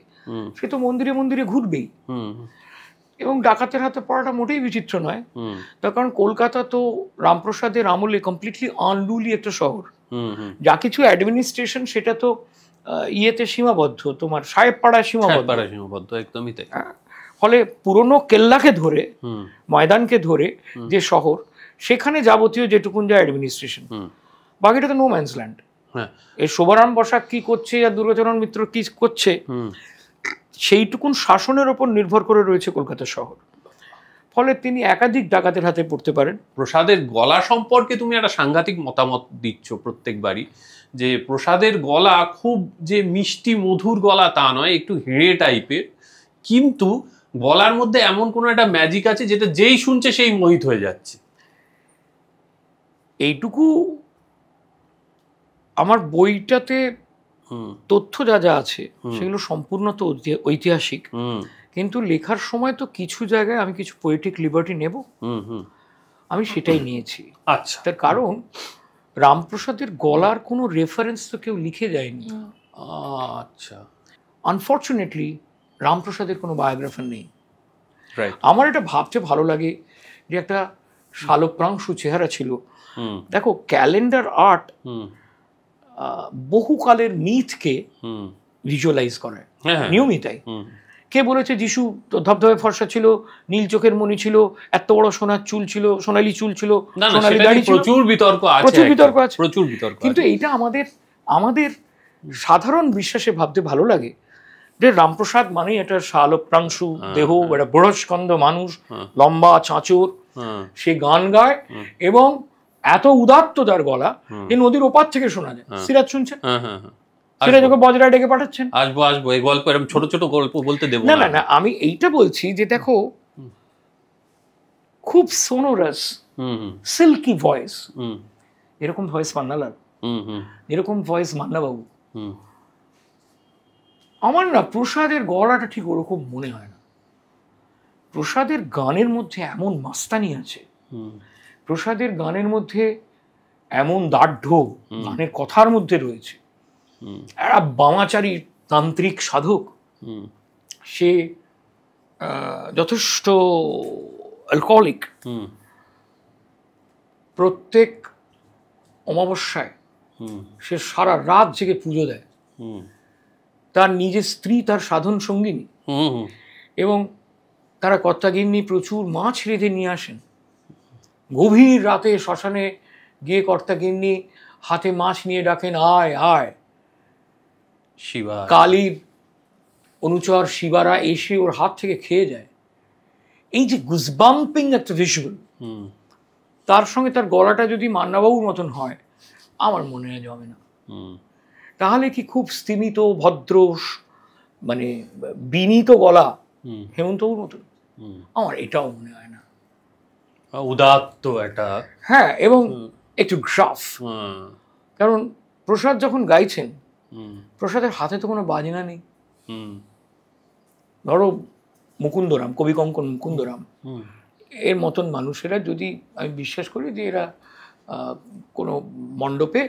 সে তো মন্দিরে মন্দিরে ঘুরবেই। এবং ডাকাতের হাতে পড়াটা মোটেই বিচিত্র নয়, হুম তার কারণ কলকাতা তো রামপ্রসাদের আমলে কমপ্লিটলি আনরুলি একটা শহর। হুম হুম যা কিছু অ্যাডমিনিস্ট্রেশন সেটা তো ইয়েতে সীমাবদ্ধ, তোমার সাহেবপাড়ায় সীমাবদ্ধ। সাহেবপাড়া সীমাবদ্ধ, একদমই তাই। ফলে পুরনো কেল্লাকে ধরে, হুম ময়দানকে ধরে যে শহর, সেখানে যাবতীয় যেটুকুন যা অ্যাডমিনিস্ট্রেশন, হুম বাকিটা তো নো ম্যানস ল্যান্ড। হ্যাঁ এই শোভারাম বসাক কি করছে আর দুর্গাচরণ মিত্র কি করছে, হুম সেইটুকুন শাসনের ওপর নির্ভর করে রয়েছে কলকাতা শহর। ফলে তিনি একাধিক ডাকাতের হাতে পড়তে পারেন। প্রসাদের গলা সম্পর্কে তুমি একটা সাংঘাতিক মতামত দিচ্ছ প্রত্যেকবারই, যে প্রসাদের গলা খুব যে মিষ্টি মধুর গলা তা নয়, একটু হেঁড়ে টাইপের, কিন্তু গলার মধ্যে এমন কোনো একটা ম্যাজিক আছে যেটা যেই শুনছে সেই মোহিত হয়ে যাচ্ছে। এইটুকু আমার বইটাতে হুম তথ্য যা যা আছে সেগুলো সম্পূর্ণ তো ঐতিহাসিক, হুম কিন্তু লেখার সময় তো কিছু জায়গায় আমি কিছু পোয়েটিক লিবার্টি নেব, হুম হুম আমি সেটাই নিয়েছি। আচ্ছা তার কারণ রামপ্রসাদের গলার কোনো রেফারেন্স তো কেউ লিখে যায়নি। আচ্ছা আনফর্চুনেটলি রামপ্রসাদের কোনো বায়োগ্রাফার নেই। রাইট আমার এটা ভাবতে ভালো লাগে যে একটা শালপ্রাংশু চেহারা ছিল। হুম দেখো, ক্যালেন্ডার আর্ট হুম বহুকালের মিথকে হুম ভিজুয়ালাইজ করে, হ্যাঁ হ্যাঁ নিয়মিত তাই। হুম কে বলেছে যিশু তো ধবধবে ফর্সা ছিল, নীল চোখের মণি ছিল, এত বড় সোনার চুল ছিল, সোনালী চুল ছিল, না না, সোনালী সেটা দাড়ি নিয়ে ছিল, প্রচুর বিতর্ক আছে, প্রচুর বিতর্ক আছে। প্রচুর বিতর্ক কিন্তু আছে। এইটা আমাদের সাধারণ বিশ্বাসে ভাবতে ভালো লাগে যে রামপ্রসাদ মানেই একটা শালপ্রাংশু দেহ, একটা বড়স্কন্দ মানুষ, লম্বা চাঁচর, হ্যাঁ সে গান গায় এবং এত উদাত্ত তার গলা যে নদীর ওপার থেকে শোনা যায়। সিরাজ শুনছেন? হ্যাঁ হ্যাঁ হ্যাঁ সিরাজ ওকে বজরায় ডেকে পাঠাচ্ছেন। আসবো আসবো, এই গল্প এরকম ছোট ছোট গল্প বলতে দেবো না না না, আমি এইটা বলছি যে দেখো, খুব সোনোরাস হুম হুম সিল্কি ভয়েস, হুম এরকম ভয়েস পান্নালাল, হুম হুম এরকম ভয়েস মান্নাবাবু। হুম আমার না প্রসাদের গলাটা ঠিক ওরকম মনে হয় না। প্রসাদের গানের মধ্যে এমন মাস্তানি আছে, হুম প্রসাদের গানের মধ্যে এমন দার্ঢ্য গানের কথার মধ্যে রয়েছে। হুম একটা বামাচারী তান্ত্রিক সাধক, হুম সে যথেষ্ট অ্যালকোহলিক, হুম প্রত্যেক অমাবস্যায় হুম সে সারা রাত জেগে পুজো দেয়। হুম তার নিজের স্ত্রী তার সাধন সঙ্গিনী, হুম এবং তারা কর্তাগিন্নি প্রচুর মাছ রেঁধে নিয়ে আসেন। গভীর রাতে শ্মশানে গিয়ে কর্তাগিন্নি হাতে মাছ নিয়ে ডাকেন, আয় আয়। শিবা কালীর অনুচর শিবারা এসে ওর হাত থেকে খেয়ে যায়। এই যে গুজবাম্পিং একটা ভিজুয়াল, হুম তার সঙ্গে তার গলাটা যদি মান্নাবাবুর মতন হয়, আমার মনে হয় জমে না। হুম তাহলে কি খুব স্তিমিত ভদ্র মানে বিনীত গলা হুম হেমন্তবাবুর মতন? হুম আমার এটাও মনে হয় না। উদাত্ত একটা হ্যাঁ, এবং একটু গ্রাফ। হুম কারণ প্রসাদ যখন গাইছেন, হুম প্রসাদের হাতে তো কোনো বাজনা নেই। হুম ধরো মুকুন্দরাম, কবি কঙ্কন মুকুন্দরাম হুম এর মতন মানুষেরা, যদি আমি বিশ্বাস করি যে এরা কোনো মণ্ডপে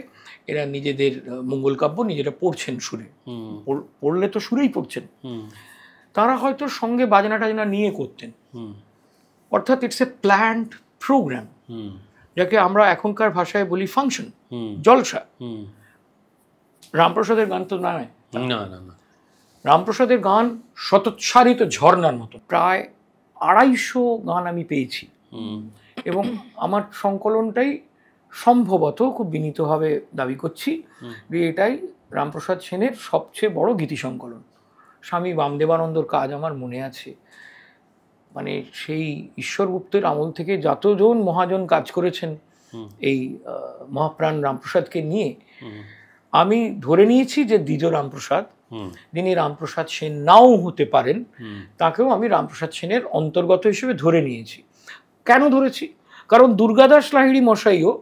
এরা নিজেদের মঙ্গল কাব্য নিজেরা পড়ছেন সুরে, হুম পড়লে তো সুরেই পড়ছেন, হুম তারা হয়তো সঙ্গে বাজনা টাজনা নিয়ে করতেন। হুম অর্থাৎ ইটস এ প্ল্যান্ড প্রোগ্রাম, হুম যাকে আমরা এখনকার ভাষায় বলি ফাংশন, হুম জলসা। হুম রামপ্রসাদের গান তো নয়। না না না রামপ্রসাদের গান শতোচ্ছ্বারিত ঝর্ণার মতো। প্রায় 250 গান আমি পেয়েছি, হুম এবং আমার সংকলনটাই সম্ভবত, খুব বিনীতভাবে দাবি করছি যে এটাই রামপ্রসাদ সেনের সবচেয়ে বড় গীতি সংকলন। স্বামী বামদেবানন্দর কাজ আমার মনে আছে, মানে সেই ঈশ্বরগুপ্তের আমল থেকে যতজন মহাজন কাজ করেছেন এই মহাপ্রাণ রামপ্রসাদকে নিয়ে, আমি ধরে নিয়েছি যে দ্বিজ রামপ্রসাদ, যিনি রামপ্রসাদ সেন নাও হতে পারেন, তাকেও আমি রামপ্রসাদ সেনের অন্তর্গত হিসেবে ধরে নিয়েছি। কেন ধরেছি? কারণ দুর্গাদাস লাহিড়ী মশাইও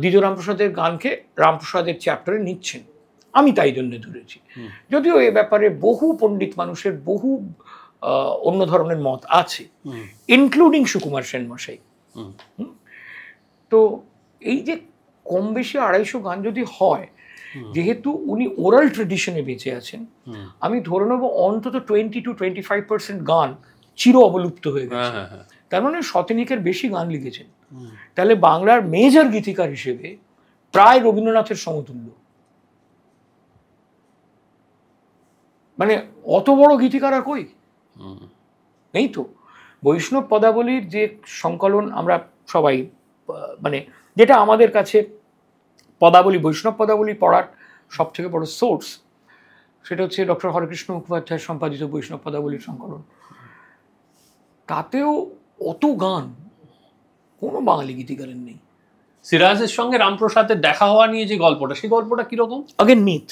দ্বিজ রামপ্রসাদের গানকে রামপ্রসাদের চ্যাপ্টারে নিচ্ছেন, আমি তাই জন্য ধরেছি। যদিও এ ব্যাপারে বহু পণ্ডিত মানুষের বহু অন্য ধরনের মত আছে, ইনক্লুডিং সুকুমার সেন মশাই। তো এই যে কম বেশি 250 গান যদি হয়, যেহেতু উনি ওরাল ট্রেডিশনে বেঁচে আছেন, আমি ধরে নেব অন্তত 20 to 25% গান চির অবলুপ্ত হয়ে গেছে। তার মানে শতাধিকের বেশি গান লিখেছেন। তাহলে বাংলার মেজর গীতিকার হিসেবে প্রায় রবীন্দ্রনাথের সমতুল্য। মানে অত বড় গীতিকার আর কই নেই তো। বৈষ্ণব পদাবলীর যে সংকলন আমরা সবাই মানে যেটা আমাদের কাছে পদাবলী, বৈষ্ণব পদাবলী পড়ার সব থেকে বড় সোর্স, সেটা হচ্ছে ডক্টর হরেকৃষ্ণ মুখোপাধ্যায় সম্পাদিত বৈষ্ণব পদাবলীর সংকলন। তাতেও অত গান কোনো বাঙালি গীতিকারের নেই। সিরাজের সঙ্গে রামপ্রসাদের দেখা হওয়া নিয়ে যে গল্পটা, সেই গল্পটা কিরকম? আগেন মিথ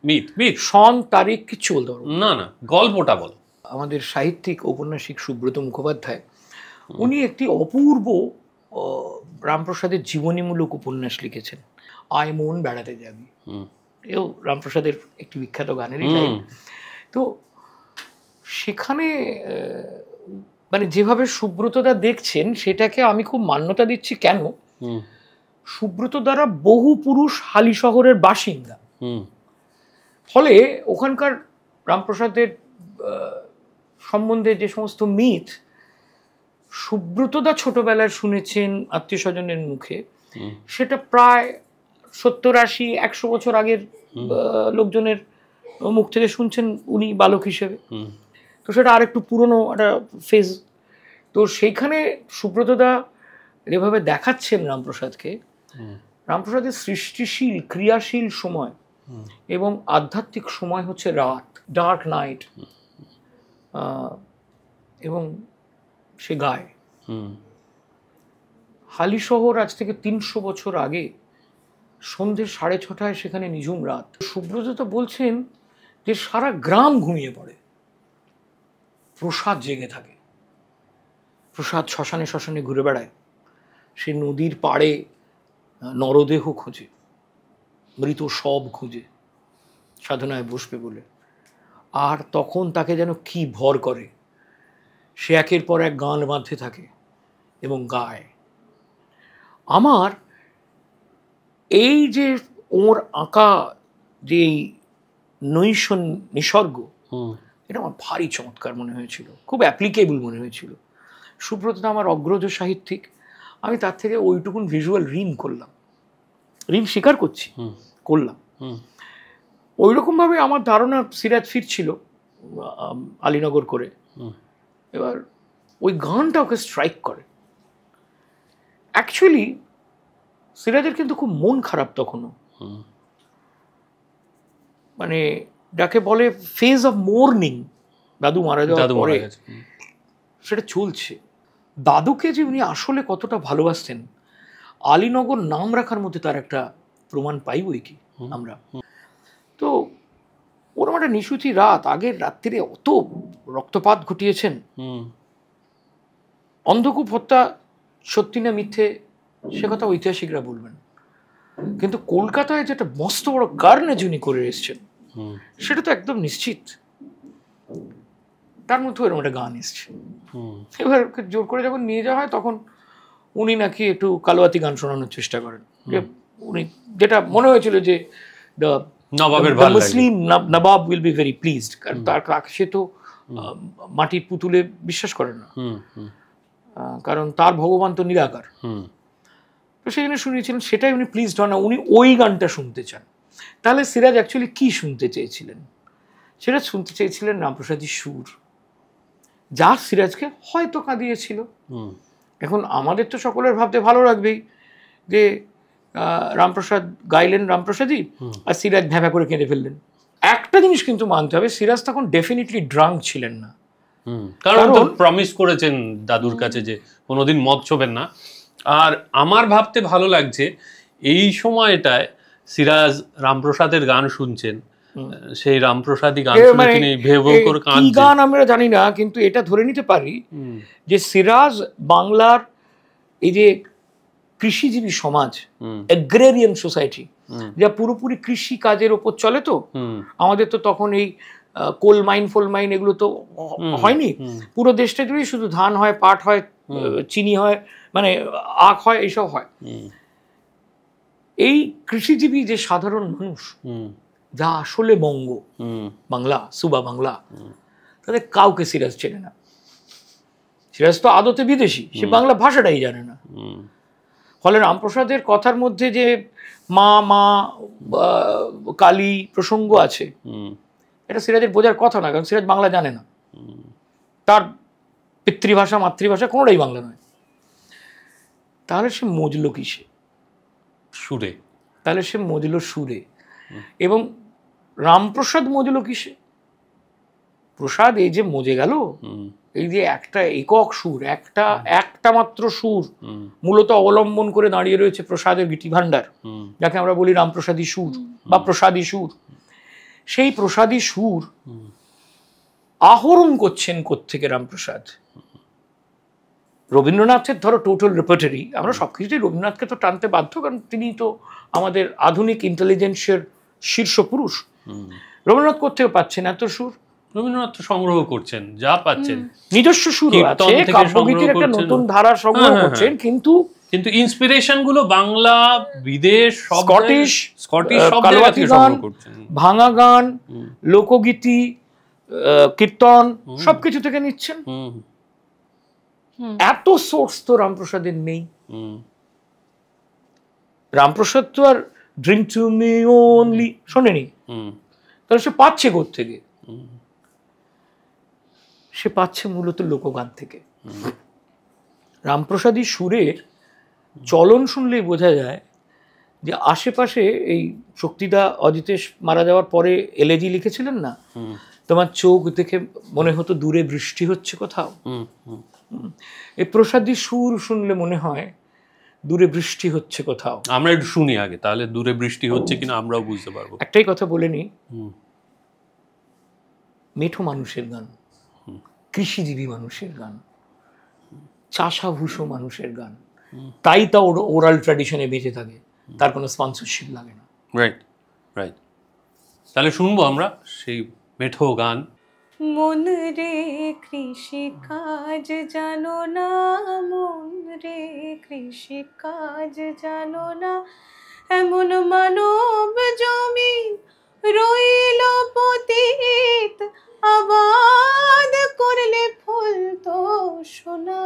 মিথ মিথ সন তারিখ কিচ্ছু বলতে পারবো না, না গল্পটা বলো। আমাদের সাহিত্যিক ঔপন্যাসিক সুব্রত মুখোপাধ্যায় উনি একটি অপূর্ব রামপ্রসাদের জীবনীমূলক উপন্যাস লিখেছেন, আয় মন বেড়াতে যাবি। এও রামপ্রসাদের একটি বিখ্যাত গানেরই লাইন। তো সেখানে মানে যেভাবে সুব্রতদা দেখছেন সেটাকে আমি খুব মান্যতা দিচ্ছি। কেন? সুব্রত দ্বারা বহু পুরুষ হালি শহরের বাসিন্দা, ফলে ওখানকার রামপ্রসাদের সম্বন্ধে যে সমস্ত মিথ সুব্রতদা ছোটবেলায় শুনেছেন আত্মীয় স্বজনের মুখে, সেটা প্রায় 70-80-100 বছর আগের লোকজনের মুখ থেকে শুনছেন উনি বালক হিসেবে। তো সেটা আরেকটু পুরনো একটা ফেজ। তো সেইখানে সুব্রতদা যেভাবে দেখাচ্ছেন রামপ্রসাদকে, রামপ্রসাদের সৃষ্টিশীল ক্রিয়াশীল সময় এবং আধ্যাত্মিক সময় হচ্ছে রাত, ডার্ক নাইট, এবং সে গায় হালি শহর আজ থেকে 300 বছর আগে সন্ধ্যে 6:30 সেখানে নিঝুম রাত। সুব্রত তো বলছেন যে সারা গ্রাম ঘুমিয়ে পড়ে, প্রসাদ জেগে থাকে। প্রসাদ শ্মশানে শ্মশানে ঘুরে বেড়ায়, সে নদীর পাড়ে নরদেহ খোঁজে, মৃত সব খুঁজে সাধনায় বসবে বলে। আর তখন তাকে যেন কি ভর করে, সে একের পর এক গান বাঁধতে থাকে এবং গায়। আমার এই যে ওর আঁকা যে নৈশ নিসর্গ, এটা আমার ভারী চমৎকার মনে হয়েছিল, খুব অ্যাপ্লিকেবল মনে হয়েছিল। সুব্রত আমার অগ্রজ সাহিত্যিক, আমি তার থেকে ওইটুকুন ভিজুয়াল ঋণ করলাম, ঋণ স্বীকার করছি, করলাম। ওই রকমভাবে আমার ধারণা সিরাজ ফিরছিল আলীনগর করে, এবার ওই গানটা ওকে স্ট্রাইক করে। অ্যাকচুয়ালি সিরাজের কিন্তু খুব মন খারাপ তখনও, মানে যাকে বলে ফেজ অফ মোর্নিং, দাদু মারা যাওয়ার পরে সেটা চলছে। দাদুকে যে উনি আসলে কতটা ভালোবাসতেন আলীনগর নাম রাখার মধ্যে তার একটা প্রমাণ পাই বই কি আমরা। তো ওরকম একটা নিশুচি রাত, আগের রাত্রিরে অত রক্তপাত ঘটিয়েছেন। অন্ধকূপ হত্যা সত্যি না মিথ্যে সে কথা ঐতিহাসিকরা বলবেন, কিন্তু কলকাতায় যেটা মস্ত বড় কার্নেজ উনি করে এসছেন সেটা তো একদম নিশ্চিত। তার মধ্যে এরকম একটা গান এসছে। এবার জোর করে যখন নিয়ে যাওয়া হয় তখন উনি নাকি একটু কালোয়াতি গান শোনানোর চেষ্টা করেন, যে উনি যেটা মনে হয়েছিল যে মুসলিম নবাব উইল বি ভেরি প্লিজড, কারণ তার সে তো মাটির পুতুলে বিশ্বাস করেন না, কারণ তার ভগবান তো নিরাকার। তো সেখানে শুনিয়েছিলেন, সেটাই উনি প্লিজড হন না, উনি ওই গানটা শুনতে চান। তাহলে সিরাজ অ্যাকচুয়ালি কি শুনতে চেয়েছিলেন? সিরাজ শুনতে চেয়েছিলেন রামপ্রসাদের সুর, যা সিরাজকে হয়তো কাঁদিয়েছিল। এখন আমাদের তো সকলের ভাবতে ভালো লাগবেই যে রামপ্রসাদ গাইলেন রামপ্রসাদই আর সিরাজ ভ্যাভা করে কেঁদে ফেললেন। একটা জিনিস কিন্তু মানতে হবে, সিরাজ তখন ডেফিনেটলি ড্রাঙ্ক ছিলেন না, কারণ প্রমিস করেছেন দাদুর কাছে যে কোনোদিন মদ ছোবেন না। আর আমার ভাবতে ভালো লাগছে এই সময়টায় সিরাজ রামপ্রসাদের গান শুনছেন, সেই রামপ্রসাদই গান শুনে তিনি ভেউ করে কাঁদছেন। গান আমরা জানি না, কিন্তু এটা ধরে নিতে পারি যে সিরাজ বাংলার এই যে কৃষিজীবী সমাজ, এগ্রেরিয়ান সোসাইটি, যা পুরোপুরি কৃষি কাজের ওপর চলে, তো আমাদের তো তখন এই কোল মাইন ফোল মাইন এগুলো তো হয়নি, পুরো দেশটা জুড়েই শুধু ধান হয়, পাট হয়, চিনি হয়, মানে আখ হয়, এইসব হয়। এই কৃষিজীবী যে সাধারণ মানুষ, যা আসলে বাংলা সুবা বাংলা, তাদের কাউকে সিরাজ চেনে না। সিরাজ তো আদতে বিদেশি, সে বাংলা ভাষাটাই জানে না। হুম, ফলে রামপ্রসাদের কথার মধ্যে যে মা মা কালী প্রসঙ্গ আছে, হুম, এটা সিরাজের বোঝার কথা না, কারণ সিরাজ বাংলা জানে না, তার পিতৃভাষা মাতৃভাষা কোনোটাই বাংলা নয়। তাহলে সে মজল কিসে? সুরে। তাহলে সে মজল সুরে। এবং রামপ্রসাদ মজল কিসে? প্রসাদ এই যে মজে গেল, হুম, এই যে একটা একক সুর, একটা মাত্র সুর হুম, মূলত অবলম্বন করে দাঁড়িয়ে রয়েছে প্রসাদের গীতি ভাণ্ডার, হুম, যাকে আমরা বলি রামপ্রসাদী সুর বা প্রসাদী সুর। সেই প্রসাদী সুর আহরণ করছেন কোত্থেকে রামপ্রসাদ? রবীন্দ্রনাথের ধরো টোটাল রেপার্টারি, আমরা সবকিছুই রবীন্দ্রনাথকে তো টানতে বাধ্য, কারণ তিনি তো আমাদের আধুনিক ইন্টেলিজেন্সের শীর্ষ পুরুষ। হুম। রবীন্দ্রনাথ কোত্থেকে পাচ্ছেন এত সুর? রবীন্দ্রনাথ তো সংগ্রহ করছেন, যা পাচ্ছেন। নিজস্ব সুর কীর্তন আছে, থেকে কাব্যগীতির একটা সংগ্রহ করছেন। নতুন ধারা সংগ্রহ হ্যাঁ, করছেন, কিন্তু কিন্তু ইন্সপিরেশন গুলো বাংলা, বিদেশ, সব স্কটিশ, স্কটিশ সব জায়গা কালবাতি থেকে গান, সংগ্রহ করছেন। ভাঙা গান, লোকগীতি, কীর্তন সবকিছু থেকে নিচ্ছেন। হুম, এত সোর্স তো রামপ্রসাদের নেই। হুম, রামপ্রসাদ তো আর ড্রিঙ্ক টু মি ওনলি শোনেনি, হুম, তাহলে সে পাচ্ছে কোত্থেকে? সে পাচ্ছে মূলত লোকগান থেকে। রামপ্রসাদী সুরের চলন শুনলেই বোঝা যায় যে আশেপাশে এই শক্তিদা অজিতেশ মারা যাওয়ার পরে এলেজি লিখেছিলেন না, হুম, তোমার চোখ দেখে মনে হতো দূরে বৃষ্টি হচ্ছে কোথাও। হুম, হুম। এই প্রসাদী সুর শুনলে মনে হয় দূরে বৃষ্টি হচ্ছে কোথাও। আমরা একটু শুনি আগে, তাহলে দূরে বৃষ্টি হচ্ছে কিনা আমরাও বুঝতে পারবো। একটাই কথা বলে নি, হুম, মেঠো মানুষের গান, কৃষিজীবী মানুষের গান, চাষাভূষো মানুষের গান, তাই তা ওরাল ট্র্যাডিশনে বেঁচে থাকে, তার কোনো স্পন্সরশিপ লাগে না। Right, right. তাহলে শুনবো আমরা সেই মেঠো গান। মন রে কৃষি কাজ জানো না, মন রে কৃষি কাজ জানো না, এমন মানব জমি রইল পতিত, আবাদ করলে ফুল তো সোনা।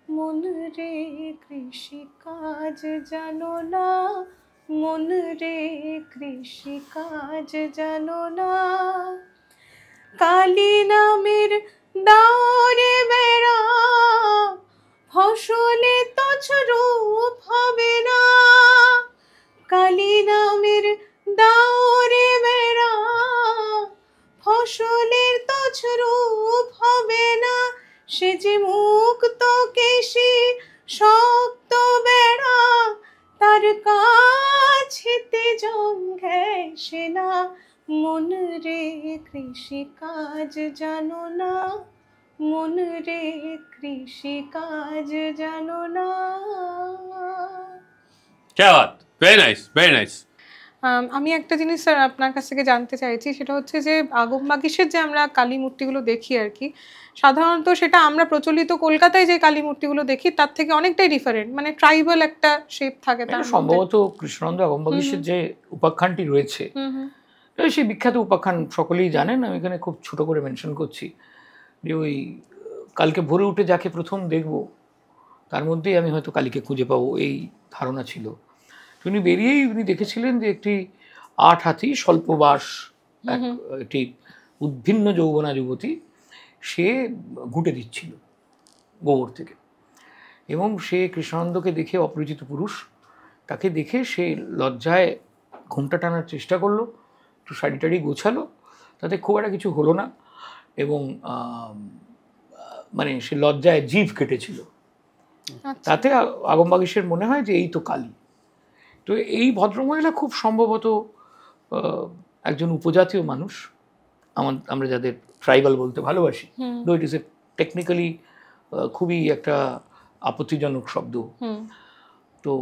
মন রে কৃষি কাজ জানো না, মন রে কৃষি কাজ জানো না, কালী নামের দাওরে বেড়া, ফসলে তছরূপ হবে না। কালী নামের দাওরে বেড়া, ফসলের তছরূপ হবে না। সে যে মুক্ত কেশি শক্ত বেড়া, তার কাছেতে জং ঘেঁষে না। মন রে কৃষি কাজ জানো না, মন রে কৃষি কাজ জানো না। ক্যা Baat, very nice, very nice. আমি একটা জিনিস স্যার আপনার কাছ থেকে জানতে চাইছি, সেটা হচ্ছে যে আগমবাগিসের যে আমরা কালী মূর্তিগুলো দেখি আর কি, সাধারণত সেটা আমরা প্রচলিত কলকাতায় যে কালী মূর্তিগুলো দেখি তার থেকে অনেকটাই ডিফারেন্ট, মানে ট্রাইবাল একটা শেপ থাকে তার মধ্যে। সম্ভবত কৃষ্ণানন্দ আগমবাগীশের যে উপাখ্যানটি রয়েছে, সেই বিখ্যাত উপাখ্যান সকলেই জানেন, আমি এখানে খুব ছোট করে মেনশন করছি যে ওই কালকে ভোরে উঠে যাকে প্রথম দেখব তার মধ্যেই আমি হয়তো কালীকে খুঁজে পাবো, এই ধারণা ছিল। উনি বেরিয়েই উনি দেখেছিলেন যে একটি 8 হাতি স্বল্পবাস একটি উদ্ভিন্ন যৌবনা যুবতী, সে ঘুঁটে দিচ্ছিল গোবর থেকে, এবং সে কৃষ্ণানন্দকে দেখে, অপরিচিত পুরুষ, তাকে দেখে সে লজ্জায় ঘুমটা টানার চেষ্টা করলো, একটু শাড়ি টাড়ি গোছালো, তাতে খুব একটা কিছু হলো না, এবং মানে সে লজ্জায় জিভ কেটেছিল। তাতে আগমবাগীশের মনে হয় যে এই তো কালী। তো এই ভদ্রমহিলা খুব সম্ভবত একজন উপজাতীয় মানুষ, আমরা যাদের ট্রাইবাল বলতে ভালোবাসি, দো ইট ইজ এ টেকনিক্যালি খুবই একটা আপত্তিজনক শব্দ। তো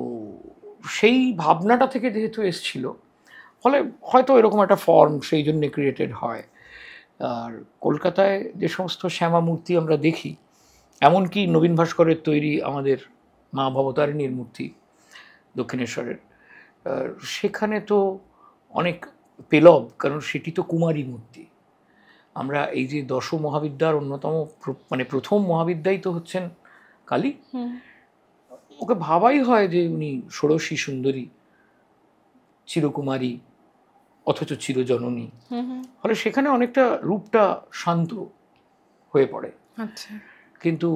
সেই ভাবনাটা থেকে যেহেতু এসছিল, ফলে হয়তো এরকম একটা ফর্ম সেই জন্যে ক্রিয়েটেড হয়। আর কলকাতায় যে সমস্ত শ্যামা মূর্তি আমরা দেখি, এমনকি নবীন ভাস্করের তৈরি আমাদের মা ভবতারিণীর মূর্তি দক্ষিণেশ্বরের, সেখানে তো অনেক পেলব, কারণ সেটি তো কুমারী মূর্তি। আমরা এই যে দশ মহাবিদ্যার অন্যতম মানে প্রথম মহাবিদ্যাই তো হচ্ছেন কালী। ওকে ভাবাই হয় যে উনি ষোড়শী সুন্দরী, চিরকুমারী, অথচ চিরজননী। ফলে সেখানে অনেকটা রূপটা শান্ত হয়ে পড়ে। আচ্ছা, কিন্তু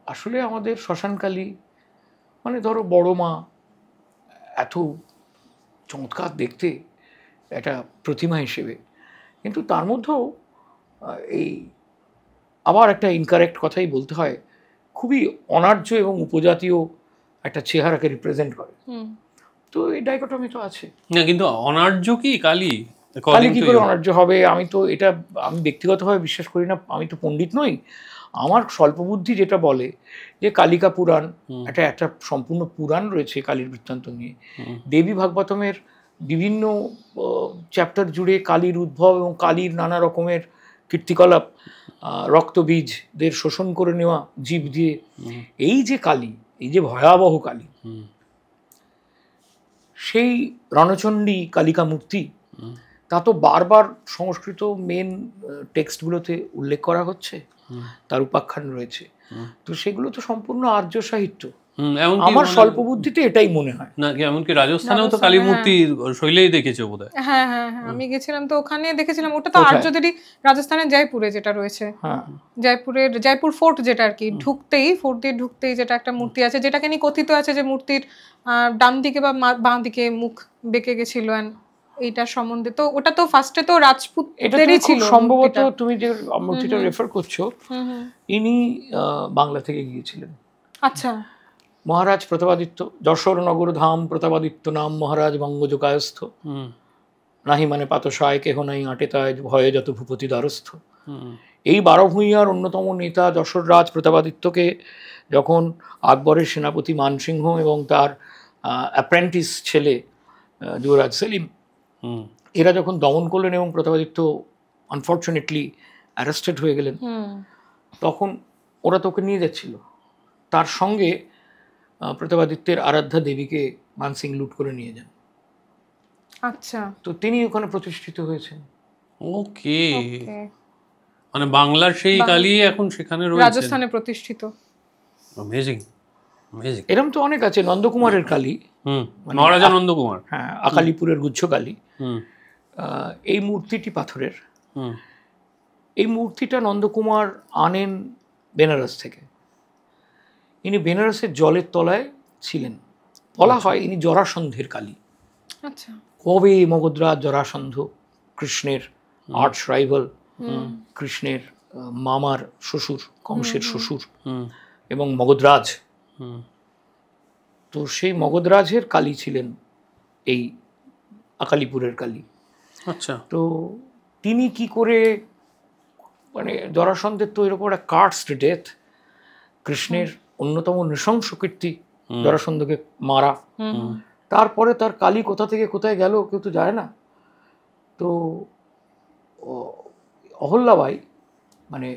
আসলে আমাদের শ্মশানকালী মানে ধরো বড় মা, এত চমৎকার দেখতে একটা প্রতিমা হিসেবে, কিন্তু তার মধ্যেও এই আবার একটা ইনকারেক্ট কথাই বলতে হয়, খুবই অনার্য এবং উপজাতীয় একটা চেহারাকে রিপ্রেজেন্ট করে। তো এই ডাইকটমি তো আছে। না, কিন্তু অনার্য কি কালী? কালী কি করে অনার্য হবে? আমি তো এটা আমি ব্যক্তিগতভাবে বিশ্বাস করি না, আমি তো পণ্ডিত নই। আমার স্বল্প বুদ্ধি যেটা বলে যে কালিকা পুরাণ একটা সম্পূর্ণ পুরাণ রয়েছে কালীর বৃত্তান্ত নিয়ে। দেবী ভাগবতমের বিভিন্ন চ্যাপ্টার জুড়ে কালীর উদ্ভব এবং কালীর নানা রকমের কীর্তিকলাপ, রক্তবীজদের শোষণ করে নেওয়া জীব দিয়ে, এই যে কালী, এই যে ভয়াবহ কালী, সেই রণচণ্ডী কালিকা মূর্তি তা তো বারবার সংস্কৃত মেন টেক্সটগুলোতে উল্লেখ করা হচ্ছে, তার উপাখ্যান রয়েছে। তো সেগুলো তো সম্পূর্ণ আর্য সাহিত্য। আমার স্বল্প বুদ্ধিতে এটাই মনে হয়। না, এমনকি রাজস্থানেও তো কালী মূর্তি শৈলেই দেখেছো বোধহয়। হ্যাঁ হ্যাঁ হ্যাঁ, আমি গেছিলাম তো ওখানে দেখেছিলাম। ওটা তো আর্যদেরই, রাজস্থানের জয়পুরে যেটা রয়েছে, জয়পুরের জয়পুর ফোর্ট, যেটা আর কি ঢুকতেই, ফোর্ট দিয়ে ঢুকতেই যেটা একটা মূর্তি আছে, যেটাকে নিয়ে কথিত আছে যে মূর্তির ডান দিকে বা বাঁ দিকে মুখ বেঁকে গেছিল। এইটার সম্বন্ধে তো ওটা তো ফার্স্টে তো রাজপুতদেরই ছিল সম্ভবত। তুমি যে মূর্তিটা রেফার করছো, ইনি বাংলা থেকে গিয়েছিলেন। আচ্ছা। মহারাজ প্রতাপাদিত্য, যশোর নগর ধাম প্রতাপাদিত্য নাম মহারাজ বঙ্গযোগায়স্থ, নাহি মানে পাতসায় কেহ নাই আটে তায় ভয়ে যত ভূপতি দ্বারস্থ। এই 12 ভূঁইয়ার অন্যতম নেতা যশোর রাজ প্রতাপাদিত্যকে যখন আকবরের সেনাপতি মানসিংহ এবং তার অ্যাপ্রেন্টিস ছেলে যুবরাজ সেলিম এরা যখন দমন করলেন এবং প্রতাপাদিত্য আনফর্চুনেটলি অ্যারেস্টেড হয়ে গেলেন, তখন ওরা তোকে নিয়ে যাচ্ছিল। তার সঙ্গে প্রতাপাদিত্যের আরাধ্যা দেবীকে মানসিং লুট করে নিয়ে যান। আচ্ছা, তো তিনি ওখানে প্রতিষ্ঠিত হয়েছেন। ওকে, মানে বাংলার সেই কালী এখন সেখানে রয়েছে, রাজস্থানে প্রতিষ্ঠিত। Amazing, amazing. এরকম তো অনেক আছে। নন্দকুমারের কালী, মহারাজা নন্দকুমার, হ্যাঁ, আকালিপুরের গুচ্ছ কালী। এই মূর্তিটি পাথরের। এই মূর্তিটা নন্দকুমার আনেন বেনারস থেকে। ইনি বেনারসের জলের তলায় ছিলেন। বলা হয় ইনি জরাসন্ধের কালী। আচ্ছা। কবে মগধরাজ জরাসন্ধ, কৃষ্ণের আর্চ রাইভাল, কৃষ্ণের মামার শ্বশুর, কংসের শ্বশুর এবং মগধরাজ, তো সেই মগধরাজের কালী ছিলেন এই আকালিপুরের কালী। আচ্ছা। তো তিনি কি করে, মানে জরাসন্ধের তো এরকম একটা কার্সড ডেথ, কৃষ্ণের অন্যতম নৃশংস কীর্তি জরাসন্ধকে মারা, তারপরে তার কালী কোথা থেকে কোথায় গেল কেউ তো যায় না। তো অহল্যাবাই, মানে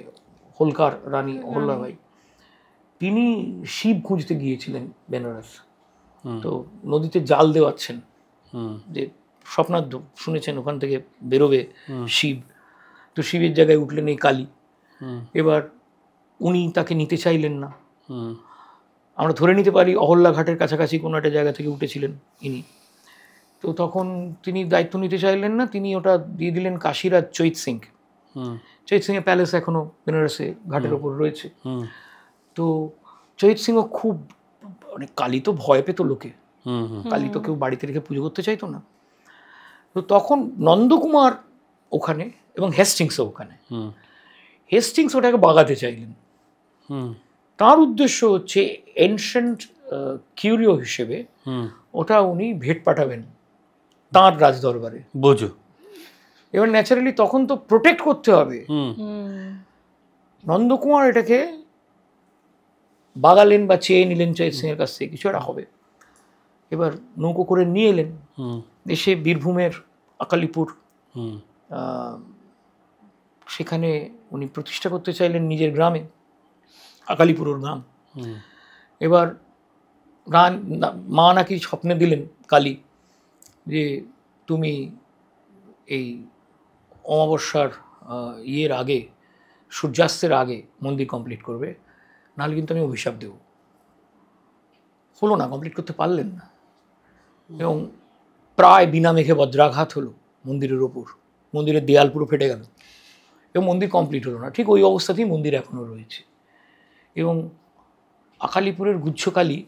হোলকার রানী অহল্যাবাই, তিনি শিব খুঁজতে গিয়েছিলেন বেনারস। তো নদীতে জাল দেওয়াচ্ছেন যে স্বপ্নাদ্য শুনেছেন ওখান থেকে বেরোবে শিব। তো শিবের জায়গায় উঠলেন এই কালী। এবার উনি তাকে নিতে চাইলেন না। আমরা ধরে নিতে পারি অহল্যা ঘাটের কাছাকাছি কোনো একটা জায়গা থেকে উঠেছিলেন ইনি। তো তখন তিনি দায়িত্ব নিতে চাইলেন না, তিনি ওটা দিয়ে দিলেন কাশীরাজ চৈত সিং। চৈত সিংয়ের প্যালেস এখনো বেনারসে ঘাটের ওপর রয়েছে। তো চৈত সিংও খুব, মানে কালী তো ভয় পেত লোকে, কালী তো কেউ বাড়িতে রেখে পুজো করতে চাইতো না। তো তখন নন্দকুমার ওখানে এবং হেস্টিংসও ওখানে। হেস্টিংস ওটাকে বাগাতে চাইলেন। তার উদ্দেশ্য হচ্ছে এনশিয়েন্ট কিউরিও হিসেবে ওটা উনি ভেট পাঠাবেন তাঁর রাজদরবারে। বোঝো, এবার ন্যাচারালি তখন তো প্রোটেক্ট করতে হবে। নন্দকুমার এটাকে বাগালেন বা চেয়ে নিলেন চৈত সিংয়ের কাছ থেকে, কিছু একটা হবে। এবার নৌকো করে নিয়ে এলেন দেশে বীরভূমের আকালিপুর। সেখানে উনি প্রতিষ্ঠা করতে চাইলেন নিজের গ্রামে, আকালিপুরের গ্রাম। এবার মা নাকি স্বপ্নে দিলেন কালী যে তুমি এই অমাবস্যার ইয়ের আগে, সূর্যাস্তের আগে মন্দির কমপ্লিট করবে, নাহলে কিন্তু আমি অভিশাপ দেব। হলো না, কমপ্লিট করতে পারলেন না, এবং প্রায় বিনা মেঘে বজ্রাঘাত হলো মন্দিরের ওপর, মন্দিরের দেয়াল পুরো ফেটে গেল এবং মন্দির কমপ্লিট হলো না। ঠিক ওই অবস্থাতেই মন্দির এখনও রয়েছে। এবং আকালিপুরের গুচ্ছকালী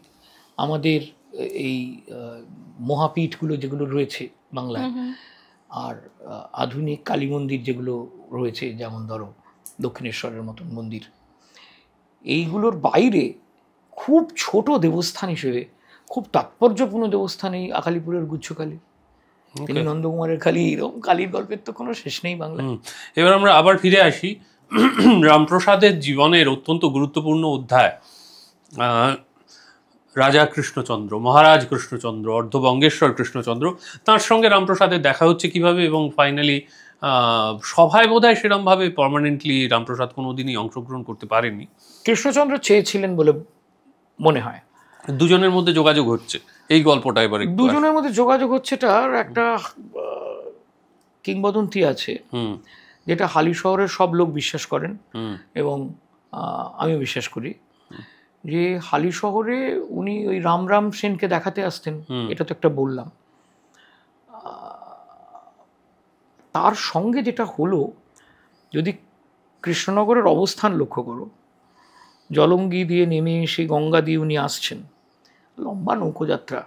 আমাদের এই মহাপীঠগুলো যেগুলো রয়েছে বাংলায়, আর আধুনিক কালী মন্দির যেগুলো রয়েছে, যেমন ধরো দক্ষিণেশ্বরের মতন মন্দির, এইগুলোর বাইরে খুব ছোট দেবস্থান হিসেবে খুব তাৎপর্যপূর্ণ দেবস্থান এই আকালিপুরের গুচ্ছকালী, তিনি নন্দকুমারের কালী। এরকম কালীর গল্পের তো কোনো শেষ নেই বাংলায়। এবার আমরা আবার ফিরে আসি রামপ্রসাদের জীবনের অত্যন্ত গুরুত্বপূর্ণ অধ্যায়, রাজা কৃষ্ণচন্দ্র, মহারাজ কৃষ্ণচন্দ্র, অর্ধবঙ্গেশ্বর কৃষ্ণচন্দ্র। তার সঙ্গে রামপ্রসাদের দেখা হচ্ছে কিভাবে, এবং ফাইনালি সভায় বোধহয় সেরমভাবে পার্মানেন্টলি রামপ্রসাদ কোনোদিনই অংশগ্রহণ করতে পারেননি। কৃষ্ণচন্দ্র চেয়েছিলেন বলে মনে হয়। দুজনের মধ্যে যোগাযোগ হচ্ছে, এই গল্পটা এবার দুজনের মধ্যে যোগাযোগ হচ্ছে, তার একটা কিংবদন্তি আছে যেটা হালি শহরের সব লোক বিশ্বাস করেন এবং আমিও বিশ্বাস করি, যে হালি শহরে উনি ওই রাম সেনকে দেখাতে আসতেন। এটা তো একটা বললাম। তার সঙ্গে যেটা হলো, যদি কৃষ্ণনগরের অবস্থান লক্ষ্য করো, জলঙ্গি দিয়ে নেমে এসে গঙ্গা দিয়ে উনি আসছেন, লম্বা নৌকোযাত্রা,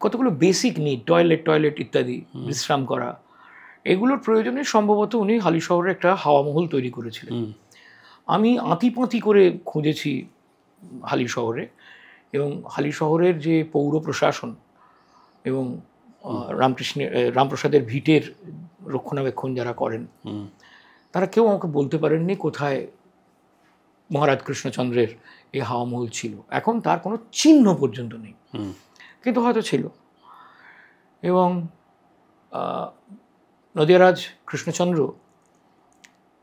কতগুলো বেসিক নিড, টয়লেট ইত্যাদি, বিশ্রাম করা, এগুলোর প্রয়োজনে সম্ভবত উনি হালি শহরে একটা হাওয়ামহল তৈরি করেছিলেন। আমি আঁতিপাঁতি করে খুঁজেছি হালি শহরে, এবং হালি শহরের যে পৌর প্রশাসন এবং রামপ্রসাদের ভিটের রক্ষণাবেক্ষণ যারা করেন, তারা কেউ আমাকে বলতে পারেননি কোথায় মহারাজ কৃষ্ণচন্দ্রের এই হাওয়ামহল ছিল। এখন তার কোনো চিহ্ন পর্যন্ত নেই, কিন্তু হয়তো ছিল। এবং নদিয়ারাজ কৃষ্ণচন্দ্র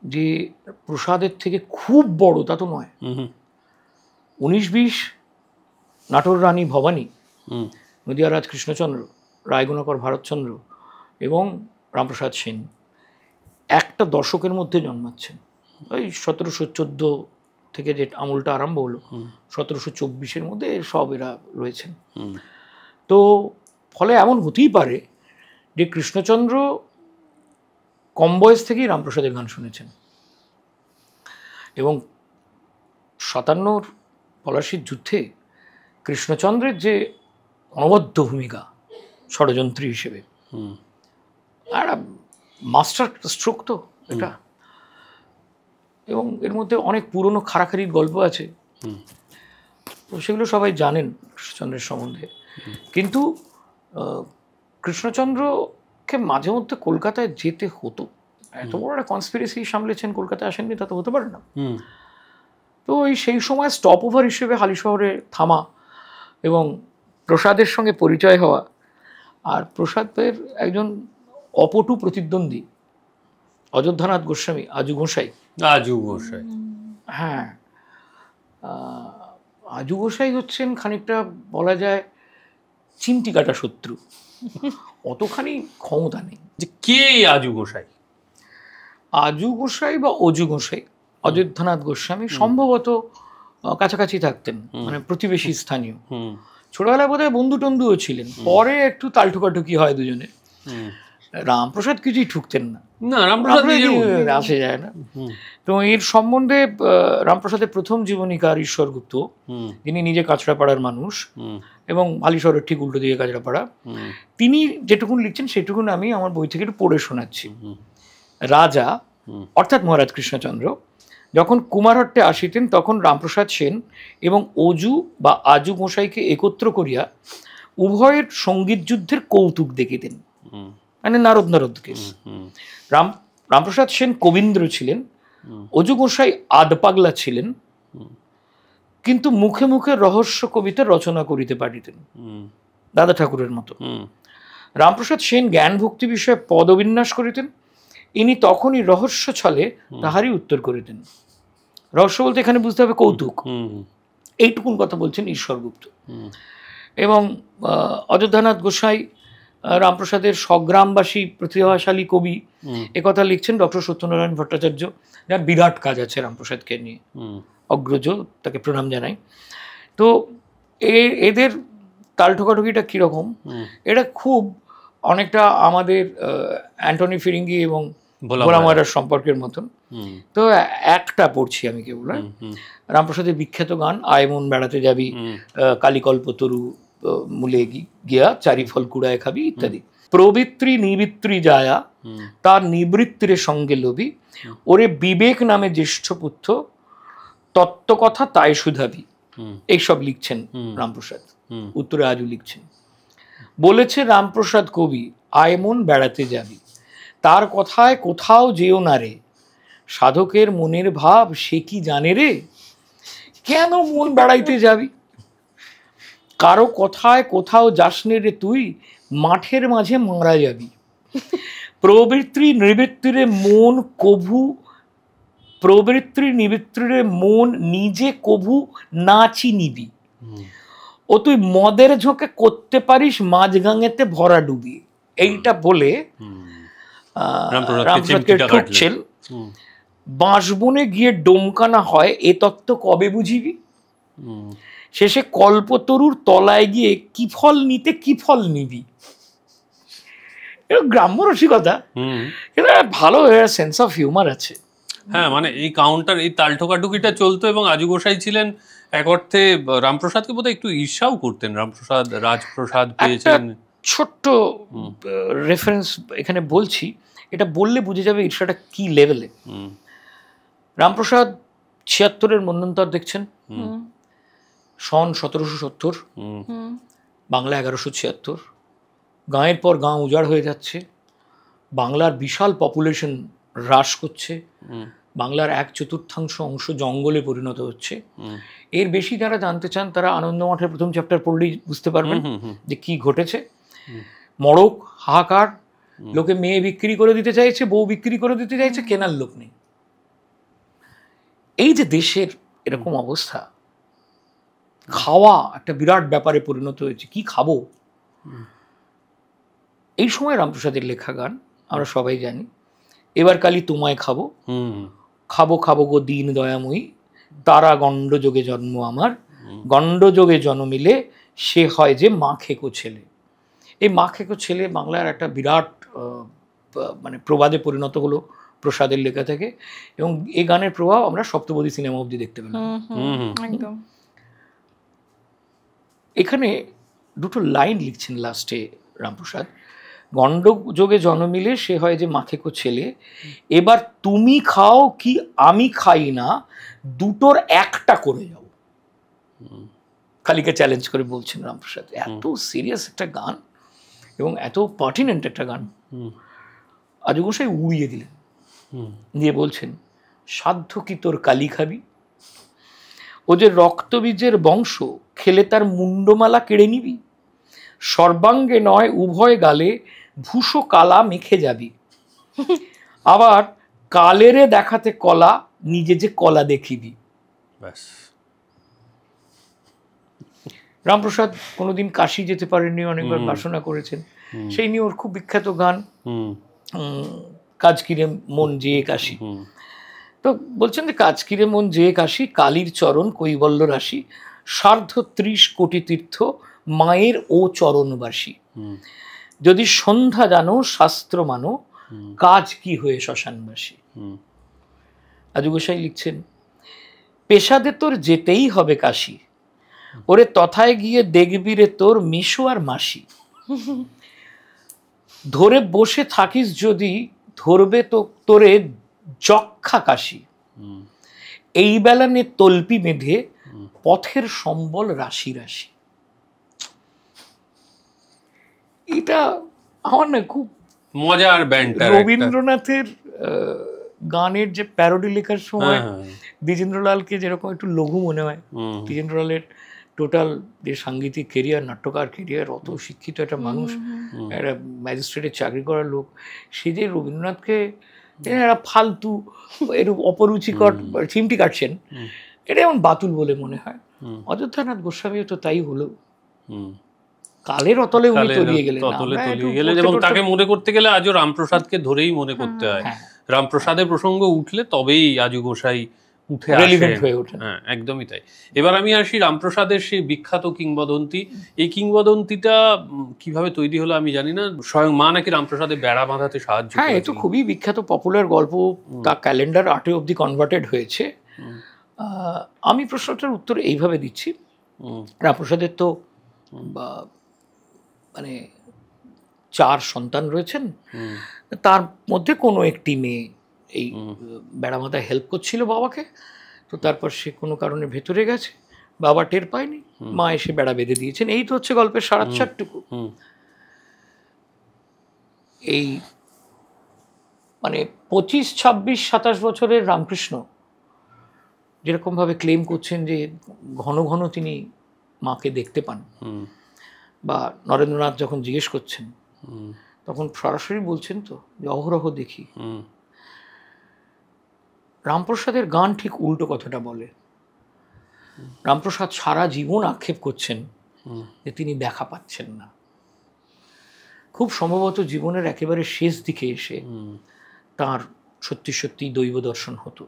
যে প্রসাদের থেকে খুব বড় তা তো নয়। 19-20 নাটোর রানী ভবানী, নদিয়ারাজ কৃষ্ণচন্দ্র, রায়গুণাকর ভারতচন্দ্র এবং রামপ্রসাদ সেন একটা দশকের মধ্যে জন্মাচ্ছেন। ওই 1714 থেকে যে আমলটা আরম্ভ হলো, 1724-এর মধ্যে সব এরা রয়েছেন। তো ফলে এমন হতেই পারে যে কৃষ্ণচন্দ্র কম বয়স থেকেই রামপ্রসাদের গান শুনেছেন, এবং 57 পলাশীর যুদ্ধে কৃষ্ণচন্দ্রের যে অনবদ্য ভূমিকা ষড়যন্ত্রী হিসেবে, একটা মাস্টার স্ট্রোক তো এটা। এবং এর মধ্যে অনেক পুরনো খাড়াখাড়ির গল্প আছে, তো সেগুলো সবাই জানেন কৃষ্ণচন্দ্রের সম্বন্ধে। কিন্তু কৃষ্ণচন্দ্রকে মাঝে মধ্যে কলকাতায় যেতে হতো। এত বড় একটা কনস্পিরেসি সামলেছেন, কলকাতায় আসেননি তা তো হতে পারে না। তো সেই সময় স্টপ ওভার হিসেবে হালি শহরে থামা এবং প্রসাদের সঙ্গে পরিচয় হওয়া, আর প্রসাদের একজন অপটু প্রতিদ্বন্দ্বী অযোধ্যানাথ গোস্বামী, আজু গোসাই। হ্যাঁ, আজু গোসাই হচ্ছেন খানিকটা বলা যায় চিমটি কাটা শত্রু, অতখানি ক্ষমতা নেই। যে কে আজু গোসাই? আজু গোসাই বা অজু গোসাই, অযোধ্যানাথ গোস্বামী সম্ভবত কাছাকাছি থাকতেন, মানে প্রতিবেশী স্থানীয়। ছোটবেলায় বোধহয় বন্ধু টন্ধুও ছিলেন, পরে একটু তাল ঠুকাঠুকি হয় দুজনে। রামপ্রসাদ কিছুই ঠুকতেন না, আসে যায় না। তো এর সম্বন্ধে রামপ্রসাদের প্রথম জীবনীকার ঈশ্বরগুপ্ত, যিনি নিজে কাঁচড়াপাড়ার মানুষ এবং হালিশহরের ঠিক উল্টো দিকে কাঁচড়াপাড়া, তিনি যেটুকুন লিখছেন সেটুকুন আমি আমার বই থেকে একটু পড়ে শোনাচ্ছি। রাজা অর্থাৎ মহারাজ কৃষ্ণচন্দ্র যখন কুমারহট্টে আসিতেন, তখন রামপ্রসাদ সেন এবং অজু বা আজু গোসাইকে একত্র করিয়া উভয়ের সঙ্গীত যুদ্ধের কৌতুক দেখিতেন, মানে নারদ কেস। রামপ্রসাদ সেন কবীন্দ্র ছিলেন, অজু গোসাই আধপাগলা ছিলেন, কিন্তু মুখে মুখে রহস্য কবিতা রচনা করিতে পারিতেন, দাদা ঠাকুরের মতো। রামপ্রসাদ সেন জ্ঞান ভক্তি বিষয়ে পদবিন্যাস করিতেন, ইনি তখনই রহস্য ছলে তাহারই উত্তর করিতেন। রহস্য বলতে এখানে বুঝতে হবে কৌতুক, এইটুকুন কথা বলছেন ঈশ্বরগুপ্ত। এবং অযোধ্যানাথ গোসাই রামপ্রসাদের স্বগ্রামবাসী প্রতিভাশালী কবি একথা লিখছেন ডক্টর সত্যনারায়ণ ভট্টাচার্য, যার বিরাট কাজ আছে রামপ্রসাদকে নিয়ে, অগ্রজ, তাকে প্রণাম জানাই। তো এদের তাল ঠোকাঠুকিটা কীরকম, এটা খুব অনেকটা আমাদের অ্যান্টনি ফিরিঙ্গি এবং ভোলা ময়রার সম্পর্কের মতন। তো একটা পড়ছি আমি কেবল, রামপ্রসাদের বিখ্যাত গান আয়মন বেড়াতে যাবি, কালিকল্পতরু মূলে গিয়া চারি ফল কুড়ায় খাবি ইত্যাদি। প্রবৃত্তি নিবৃত্তি যায়া তার নিবৃত্তির সঙ্গে লোভী, ওরে বিবেক নামে জ্যেষ্ঠ পুত্র, তত্ত্বকথা তাই শুধাবি, এইসব লিখছেন রামপ্রসাদ। উত্তরে আজও লিখছেন। বলেছে রামপ্রসাদ কবি, আয়মন বেড়াতে যাবি, তার কথায় কোথাও যেও না রে, সাধকের মনের ভাব সে কি জানে রে, কেন মন বেড়াইতে যাবি, কারো কথায় কোথাও যাসনে রে তুই, মাঠের মাঝে মারা যাবি। প্রবৃত্তি নিবৃত্তিরে মন কভু, প্রবৃত্তি নিবৃত্তিরে মন নিজে কভু না চিনিবি, ও তুই মদের ঝোঁকে করতে পারিস মাঝগাঙেতে ভরা ডুবি। এইটা বলে রামপ্রসাদকে ঠুকছেন, বাঁশবনে গিয়ে ডোমকানা হয় এ তত্ত্ব কবে বুঝিবি, শেষে কল্পতরুর তলায় গিয়ে কি ফল নিতে কি ফল নিবি। গ্রাম্য রসিকতা, কিন্তু ভালো সেন্স অফ হিউমার আছে। হ্যাঁ, মানে এই কাউন্টার, এই তাল ঠোকাঠুকিটা চলতো এবং আজু গোসাই ছিলেন এক অর্থে রামপ্রসাদকে বোধহয় একটু ঈর্ষাও করতেন। রামপ্রসাদ রাজপ্রসাদ পেয়েছেন। ছোট্ট রেফারেন্স এখানে বলছি, এটা বললে বুঝে যাবে ঈর্ষাটা কি লেভেলে। রামপ্রসাদ ৭৬-এর মন্বন্তর দেখছেন, সন ১৭৭০, বাংলা ১১৭৬। গাঁয়ের পর গাঁ উজাড় হয়ে যাচ্ছে, বাংলার বিশাল পপুলেশন হ্রাস করছে, বাংলার ১/৪ অংশ জঙ্গলে পরিণত হচ্ছে। এর বেশি যারা জানতে চান তারা আনন্দমঠের প্রথম চ্যাপ্টার পড়লেই বুঝতে পারবেন যে কি ঘটেছে। মড়ক, হাহাকার, লোকে মেয়ে বিক্রি করে দিতে চাইছে, বউ বিক্রি করে দিতে চাইছে, কেনার লোক নেই। এই যে দেশের এরকম অবস্থা, খাওয়া একটা বিরাট ব্যাপারে পরিণত হয়েছে, কি খাবো। এই সময় রামপ্রসাদের লেখা গান আমরা সবাই জানি, এবার কালি তোমায় খাবো, খাবো খাবো গো দীন দয়াময়ী, তারা গণ্ডযোগে জন্ম আমার, গণ্ডযোগে জন্মিলে সে হয় যে মা খেকো ছেলে। এই মা খেকো ছেলে বাংলার একটা বিরাট মানে প্রবাদে পরিণত হলো প্রসাদের লেখা থেকে, এবং এই গানের প্রভাব আমরা সপ্তপদী সিনেমা অবধি দেখতে পেলাম। এখানে দুটো লাইন লিখছেন লাস্টে রামপ্রসাদ, গণ্ডযোগে জন্মিলে সে হয় যে মা খেকো ছেলে, এবার তুমি খাও কি আমি খাই না, দুটোর একটা করে যাও। কালীকে চ্যালেঞ্জ করে বলছেন রামপ্রসাদ। এত সিরিয়াস একটা গান এবং এত পার্টিনেন্ট একটা গান আজু গোসাই উড়িয়ে দিলেন, দিয়ে বলছেন, সাধ্য কি তোর কালি খাবি, ও যে রক্তবীজের বংশ, খেলে তার মুন্ডমালা কেড়ে নিবি, সর্বাঙ্গে নয় উভয় গালে ভূষো কালা মেখে যাবি, আবার কালেরে দেখাতে কলা, নিজে যে কলা দেখিবি। রামপ্রসাদ কোনোদিন কাশী যেতে পারেননি, অনেকবার বাসনা করেছেন, সেই নিয়ে ওর খুব বিখ্যাত গান কাজ কিরে মন যেয়ে কাশী। তো বলছেন যে কাজ কিরে মন যেয়ে কাশী, কালীর চরণ কৈবল্য রাশি, সার্ধ ৩০ কোটি তীর্থ মায়ের ও চরণবাসী, যদি সন্ধ্যা জানো শাস্ত্র মানো, কাজ কি হয়ে শ্মশানবাসী। আজু গোসাই লিখছেন, পেশাদে তোর যেতেই হবে কাশী, ওরে তথায় গিয়ে দেখবি রে তোর মিশো আর মাসি, ধরে বসে থাকিস যদি ধরবে তো তোরে যক্ষা কাশি, এই বেলা নে তল্পি বেঁধে পথের সম্বল রাশি রাশি। এটা আমার না খুব মজার ব্যান্ডটা। রবীন্দ্রনাথের গানের যে প্যারোডি লেখার সময় দ্বিজেন্দ্রলালকে যেরকম একটু লঘু মনে হয়, দ্বিজেন্দ্রলালের টোটাল যে সাংগীতিক কেরিয়ার, নাট্যকার কেরিয়ার, অত শিক্ষিত একটা মানুষ, একটা ম্যাজিস্ট্রেটের চাকরি করার লোক, সে যে রবীন্দ্রনাথকে একটা ফালতু এরকম অপরুচিকর চিমটি কাটছেন, এটা এমন বাতুল বলে মনে হয়। অযোধ্যানাথ গোস্বামীও তো তাই হলো। কালের অতলে উনি তলিয়ে গেলেন, ততলে তলিয়ে গেলেন, এবং তাকে মনে করতে গেলে আজও রামপ্রসাদকে ধরেই মনে করতে হয়। রামপ্রসাদের প্রসঙ্গ উঠলে তবেই আজু গোসাই উঠে আসেন। হ্যাঁ, একদমই তাই। এবার আমি আসি রামপ্রসাদের সেই বিখ্যাত কিংবদন্তি। এই কিংবদন্তিটা কিভাবে তৈরি হলো আমি জানি না, স্বয়ং মা নাকি রামপ্রসাদের বেড়া বাঁধাতে সাহায্য করেছেন। হ্যাঁ, এ তো খুবই বিখ্যাত পপুলার গল্প, তা ক্যালেন্ডার আর্টে অব্দি কনভার্টেড হয়েছে। আমি প্রশ্নটার উত্তর এইভাবে দিচ্ছি, রামপ্রসাদের তো মানে 4 সন্তান রয়েছেন, তার মধ্যে কোনো একটি মেয়ে এই বেড়া বাঁধায় হেল্প করছিল বাবাকে, তো তারপর সে কোনো কারণে ভেতরে গেছে, বাবা টের পায়নি, মা এসে বেড়া বেঁধে দিয়েছেন। এই তো হচ্ছে গল্পের সারাচ্ছাটুকু। এই মানে 25, 26, 27 বছরের রামকৃষ্ণ যেরকমভাবে ক্লেম করছেন যে ঘন ঘন তিনি মাকে দেখতে পান, বা নরেন্দ্রনাথ যখন জিজ্ঞেস করছেন তখন সরাসরি বলছেন তো যে অহরহ দেখি। রামপ্রসাদের গান ঠিক উল্টো কথাটা বলে। রামপ্রসাদ সারা জীবন আক্ষেপ করছেন যে তিনি দেখা পাচ্ছেন না। খুব সম্ভবত জীবনের একেবারে শেষ দিকে এসে তার সত্যি সত্যি দৈব দর্শন হতো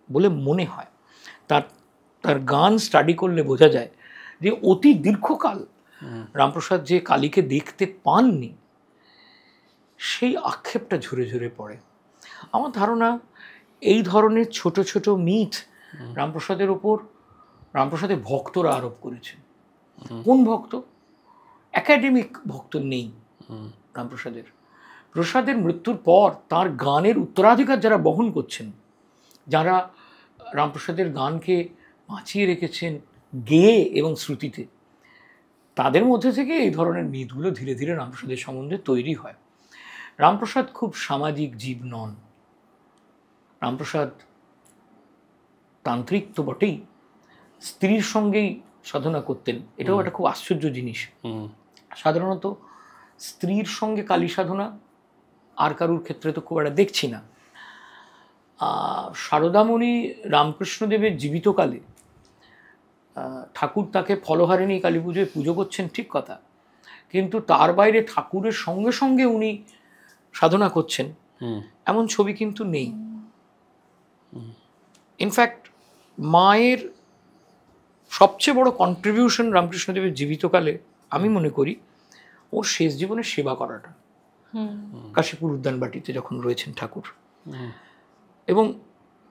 বলে মনে হয়। তার গান স্টাডি করলে বোঝা যায় যে অতি দীর্ঘকাল রামপ্রসাদ যে কালীকে দেখতে পাননি, সেই আক্ষেপটা ঝরে ঝরে পড়ে। আমার ধারণা এই ধরনের ছোট ছোট মিথ রামপ্রসাদের ওপর রামপ্রসাদের ভক্তরা আরোপ করেছেন। কোন ভক্ত? একাডেমিক ভক্ত নেই রামপ্রসাদের। প্রসাদের মৃত্যুর পর তার গানের উত্তরাধিকার যারা বহন করছেন, যারা রামপ্রসাদের গানকে বাঁচিয়ে রেখেছেন গেয়ে এবং শ্রুতিতে, তাদের মধ্যে থেকে এই ধরনের মিথগুলো ধীরে ধীরে রামপ্রসাদের সম্বন্ধে তৈরি হয়। রামপ্রসাদ খুব সামাজিক জীব নন। রামপ্রসাদ তান্ত্রিক তো বটেই, স্ত্রীর সঙ্গেই সাধনা করতেন। এটাও একটা খুব আশ্চর্য জিনিস। সাধারণত স্ত্রীর সঙ্গে কালী সাধনা আর কারুর ক্ষেত্রে তো খুব একটা দেখছি না। শারদামণি রামকৃষ্ণদেবের জীবিতকালে ঠাকুর তাকে ফলহারিণী কালী পুজোয় পুজো করছেন, ঠিক কথা, কিন্তু তার বাইরে ঠাকুরের সঙ্গে সঙ্গে উনি সাধনা করছেন এমন ছবি কিন্তু নেই। ইনফ্যাক্ট মায়ের সবচেয়ে বড় কন্ট্রিবিউশন রামকৃষ্ণদেবের জীবিতকালে আমি মনে করি ওর শেষ জীবনের সেবা করাটা, কাশীপুর উদ্যানবাটিতে যখন রয়েছেন ঠাকুর। এবং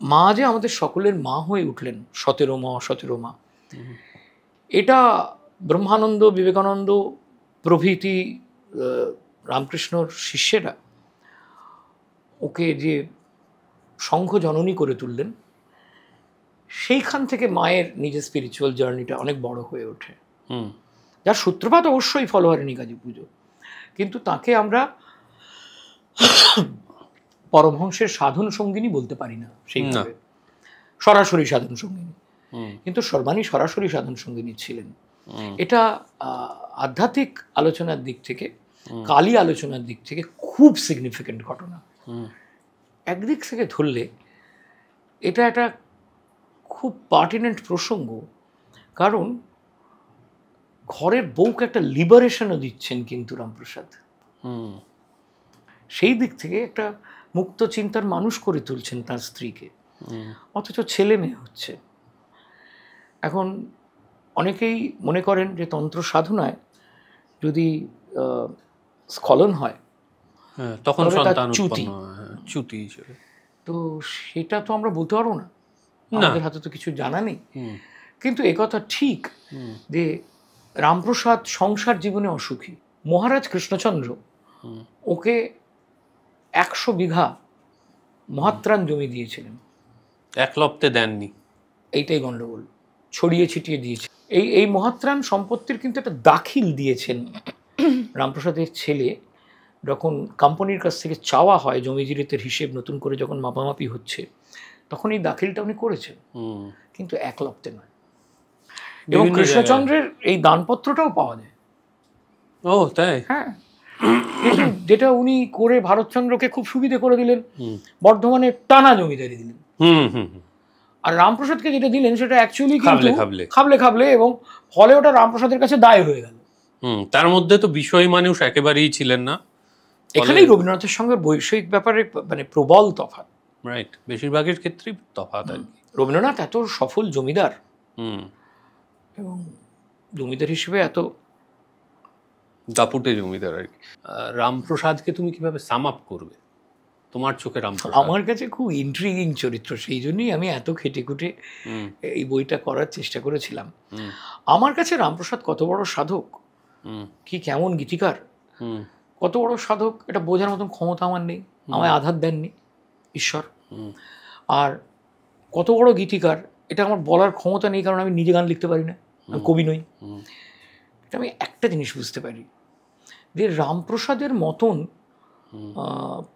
মা যে আমাদের সকলের মা হয়ে উঠলেন, 17 মা 17 মা, এটা ব্রহ্মানন্দ, বিবেকানন্দ প্রভৃতি রামকৃষ্ণর শিষ্যেরা ওকে যে সংঘ জননী করে তুললেন, সেইখান থেকে মায়ের নিজের স্পিরিচুয়াল জার্নিটা অনেক বড় হয়ে ওঠে, যার সূত্রপাত অবশ্যই ফলহারিণী কালী পুজো। কিন্তু তাকে আমরা পরমহংসের সাধন সঙ্গিনী বলতে পারি না সেইভাবে, সরাসরি সাধন সঙ্গিনী, কিন্তু সর্বাণী সরাসরি সাধন সঙ্গিনী ছিলেন। এটা আধ্যাত্মিক আলোচনার দিক থেকে, কালী আলোচনার দিক থেকে খুব সিগনিফিক্যান্ট ঘটনা। একদিক থেকে ধরলে এটা একটা খুব পার্টিনেন্ট প্রসঙ্গ, কারণ ঘরের বউকে একটা লিবারেশনও দিচ্ছেন কিন্তু রামপ্রসাদ। সেই দিক থেকে একটা মুক্ত চিন্তার মানুষ করে তুলছেন তার স্ত্রীকে, অথচ ছেলে মেয়ে হচ্ছে। এখন অনেকেই মনে করেন যে তন্ত্র সাধনায় যদি স্খলন হয় তখন সন্তান চ্যুতি হিসেবে, তো সেটা তো আমরা বলতে পারবো না, আমাদের হাতে তো কিছু জানা নেই। কিন্তু একথা ঠিক যে রামপ্রসাদ সংসার জীবনে অসুখী। মহারাজ কৃষ্ণচন্দ্র ওকে 100 বিঘা মহাত্রাণ জমি দিয়েছিলেন, একলপ্তে দেননি, এইটাই গন্ডগোল, ছড়িয়ে ছিটিয়ে দিয়েছে। এই মহাত্রাণ সম্পত্তির কিন্তু একটা দাখিল দিয়েছেন রামপ্রসাদের ছেলে, যখন কোম্পানির কাছ থেকে চাওয়া হয় জমি জিরিতের হিসেব নতুন করে যখন মাপামাপি হচ্ছে, তখন এই দাখিলটা উনি করেছেন, কিন্তু একলপ্তে নয়। এবং কৃষ্ণচন্দ্রের এই দানপত্রটাও পাওয়া যায়। ও তাই? হ্যাঁ, যেটা উনি করে ভারতচন্দ্রকে খুব সুবিধে করে দিলেন, বর্ধমানে টানা জমিদারি দিলেন। আর রামপ্রসাদকে যেটা দিলেন সেটা অ্যাকচুয়ালি কিন্তু খাবলে, এবং ফলে ওটা রামপ্রসাদের কাছে দায় হয়ে গেল। তার মধ্যে তো বিষয় মানুষ একেবারেই ছিলেন না, এখানেই রবীন্দ্রনাথের সঙ্গে বৈষয়িক ব্যাপারে মানে প্রবল তফাৎ। রাইট, বেশিরভাগের ক্ষেত্রেই তফাৎ আর কি। রবীন্দ্রনাথ এত সফল জমিদার হুম, এবং জমিদার হিসেবে এত দাপুটে জমিদার আর কি। রামপ্রসাদকে তুমি কিভাবে সাম আপ করবে তোমার চোখে? রামপ্রসাদ আমার কাছে খুব ইন্ট্রিগিং চরিত্র, সেই জন্যই আমি এত খেটে খুঁটে এই বইটা করার চেষ্টা করেছিলাম। আমার কাছে রামপ্রসাদ কত বড় সাধক, কি কেমন গীতিকার, কত বড় সাধক, এটা বোঝার মতন ক্ষমতা আমার নেই, আমায় আধার দেননি ঈশ্বর। আর কত বড় গীতিকার এটা আমার বলার ক্ষমতা নেই, কারণ আমি নিজে গান লিখতে পারি না, আমি কবি নই। এটা আমি একটা জিনিস বুঝতে পারি যে রামপ্রসাদের মতন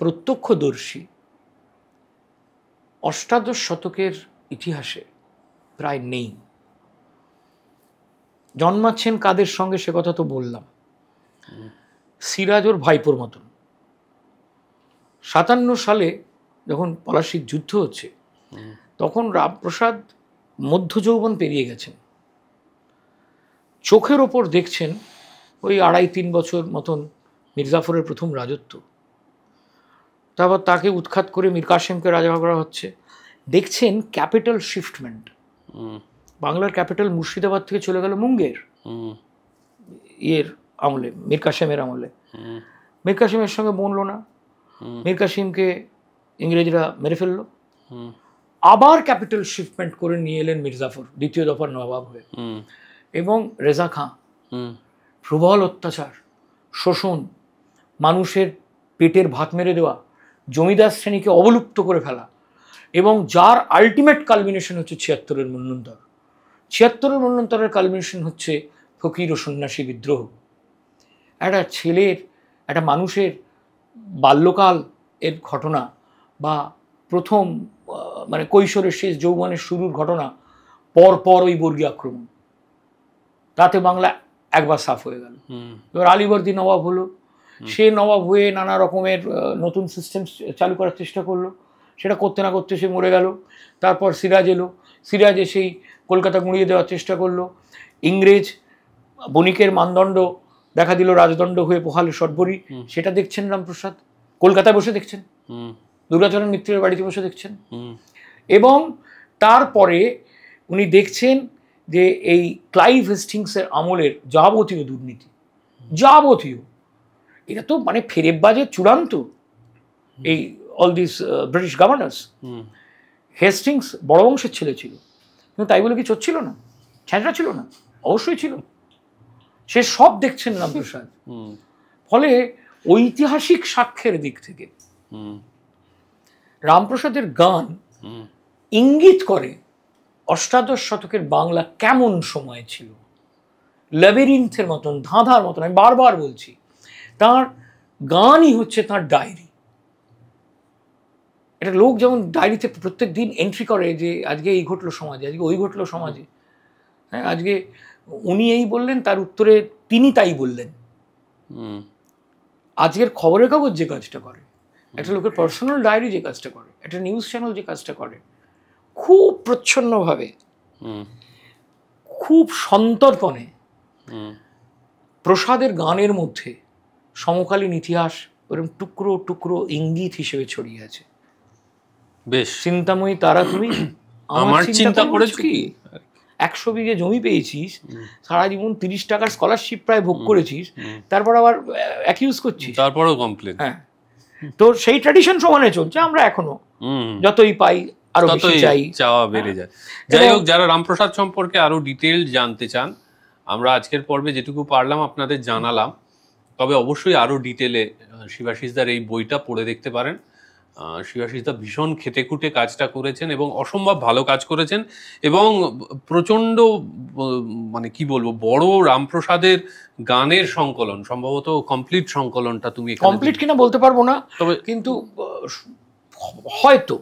প্রত্যক্ষদর্শী অষ্টাদশ শতকের ইতিহাসে প্রায় নেই। জন্মাচ্ছেন কাদের সঙ্গে সে কথা তো বললাম, সিরাজ ওর ভাইপোর মতন। 57 সালে যখন পলাশির যুদ্ধ হচ্ছে তখন রামপ্রসাদ মধ্য যৌবন পেরিয়ে গেছেন, চোখের ওপর দেখছেন ওই 2.5-3 বছর মতন মির্জাফরের প্রথম রাজত্ব, তারপর তাকে উৎখাত করে মীর কাসেমকে রাজা করা হচ্ছে, দেখছেন ক্যাপিটাল শিফটমেন্ট, বাংলার ক্যাপিটাল মুর্শিদাবাদ থেকে চলে গেল মুঙ্গের, এর আমলে, মীর কাসেমের আমলে। মীর কাসেমের সঙ্গে বনলো না, মীর কাসিমকে ইংরেজরা মেরে ফেললো, আবার ক্যাপিটাল শিফটমেন্ট করে নিয়ে এলেন মির্জাফর দ্বিতীয় দফার নবাব হয়ে, এবং রেজা খাঁ। প্রবল অত্যাচার, শোষণ, মানুষের পেটের ভাত মেরে দেওয়া, জমিদার শ্রেণীকে অবলুপ্ত করে ফেলা, এবং যার আলটিমেট কালমিনেশন হচ্ছে 76-এর মন্বন্তর। 76-এর মন্বন্তরের কালমিনেশন হচ্ছে ফকির ও সন্ন্যাসী বিদ্রোহ। একটা ছেলের, একটা মানুষের বাল্যকাল এর ঘটনা বা প্রথম মানে কৈশোরের শেষ যৌবনের শুরুর ঘটনা, পর ওই বর্গী আক্রমণ, তাতে বাংলা একবার সাফ হয়ে গেল। এবার আলীবর্দী নবাব হলো, সে নবাব হয়ে নানা রকমের নতুন সিস্টেম চালু করার চেষ্টা করলো, সেটা করতে না করতে সে মরে গেল। তারপর সিরাজ এলো, সিরাজ এসেই কলকাতা গুঁড়িয়ে দেওয়ার চেষ্টা করলো। ইংরেজ বণিকের মানদণ্ড দেখা দিল রাজদণ্ড হয়ে পোহালে সর্বরী, সেটা দেখছেন রামপ্রসাদ, কলকাতায় বসে দেখছেন, দুর্গাচরণ মিত্রের বাড়িতে বসে দেখছেন। এবং তারপরে উনি দেখছেন যে এই ক্লাইভ হেস্টিংসের আমলের যাবতীয় দুর্নীতি, যাবতীয়, এটা তো মানে ফেরেববাজের চূড়ান্ত, এই all this British governors. Hastings বড় বংশের ছেলে ছিল, কিন্তু তাই বলে কি চোর ছিল না, ছ্যাঁচড়া ছিল না? অবশ্যই ছিল। সে সব দেখছেন রামপ্রসাদ। ফলে ঐতিহাসিক সাক্ষ্যের দিক থেকে রামপ্রসাদের গান ইঙ্গিত করে অষ্টাদশ শতকের বাংলা কেমন সময় ছিল, ল্যাবিরিন্থের মতন, ধাঁধার মতন। আমি বারবার বলছি, তার গানই হচ্ছে তার ডায়েরি। এটা লোক যেমন ডায়েরিতে প্রত্যেক দিন এন্ট্রি করে যে আজকে এই ঘটলো সমাজে, আজকে ওই ঘটলো সমাজে, হ্যাঁ, আজকে উনি এই বললেন, তার উত্তরে তিনি তাই বললেন। আজকের খবরের কাগজ যে কাজটা করে, একটা লোকের পার্সোনাল ডায়েরি যে কাজটা করে, একটা নিউজ চ্যানেল যে কাজটা করে, খুব প্রচ্ছন্নভাবে, খুব সন্তর্পণে প্রসাদের গানের মধ্যে সমকালীন ইতিহাস ওরকম টুকরো টুকরো ইঙ্গিত হিসেবে ছড়িয়ে আছে। বেশ, চিন্তাময়ী তারা তুমি আমার চিন্তা করেছো কি? 100 বিঘে জমি পেয়েছিস, সারা জীবন 30 টাকার স্কলারশিপ প্রায় ভোগ করেছিস, তারপর আবার অ্যাকিউজ করছিস, তারপরও কমপ্লেন। হ্যাঁ, তো সেই ট্র্যাডিশন সমানে চলছে। আমরা এখনো যতই পাই আরো বেশি চাই, চাওয়া বেড়ে যায়। যাই হোক, যারা রামপ্রসাদ সম্পর্কে আরো ডিটেইল জানতে চান, আমরা আজকের পর্বে যেটুকু পারলাম আপনাদের জানালাম। তবে অবশ্যই আরো ডিটেলে শিবাশিসদার এই বইটা পড়ে দেখতে পারেন। শিবাশিসদা ভীষণ খেটেখুটে কাজটা করেছেন এবং অসম্ভব ভালো কাজ করেছেন, এবং প্রচন্ড মানে কি বলবো, বড় রামপ্রসাদের গানের সংকলন, সম্ভবত কমপ্লিট সংকলনটা তুমি কমপ্লিট কিনা বলতে পারবো না, তবে কিন্তু হয়তো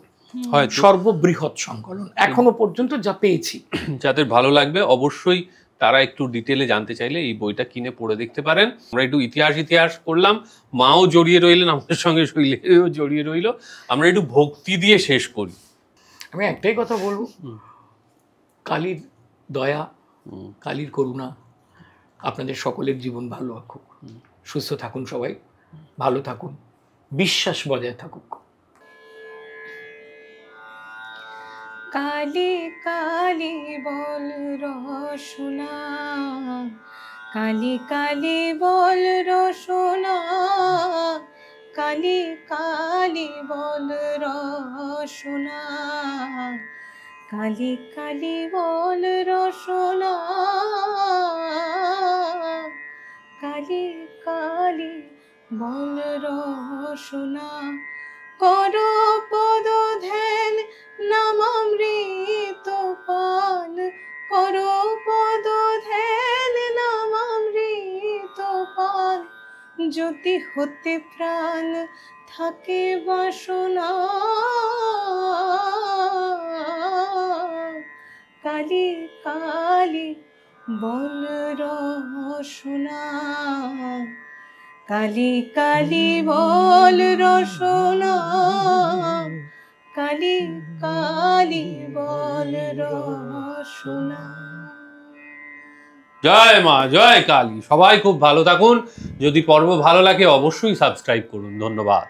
সর্ববৃহৎ সংকলন এখনো পর্যন্ত যা পেয়েছি। যাদের ভালো লাগবে অবশ্যই তারা একটু ডিটেলে জানতে চাইলে এই বইটা কিনে পড়ে দেখতে পারেন। আমরা একটু ইতিহাস করলাম, মাও জড়িয়ে রইলেন আমাদের সঙ্গে, শৈলেও জড়িয়ে রইল। আমরা একটু ভক্তি দিয়ে শেষ করি। আমি একটাই কথা বলবো, কালীর দয়া, কালীর করুণা আপনাদের সকলের জীবন ভালো থাকুক, সুস্থ থাকুন, সবাই ভালো থাকুন, বিশ্বাস বজায় থাকুক। কালি কালি বল রসনা, কালি কালি বল রসনা, কালি কালি বল রসনা, কালি কালি বল রসনা, কালি কালি বল রসনা। করো পদ ধ্যান নামামৃত পান, করো পদ ধ্যান নামামৃত পান, যদি হতে প্রাণ থাকে বাসনা, কালি কালি বল রসনা, কালি কালি বল রসনা, কালি কালি বল রসনা। জয় মা, জয় কালী। সবাই খুব ভালো থাকুন। যদি পর্ব ভালো লাগে অবশ্যই সাবস্ক্রাইব করুন। ধন্যবাদ।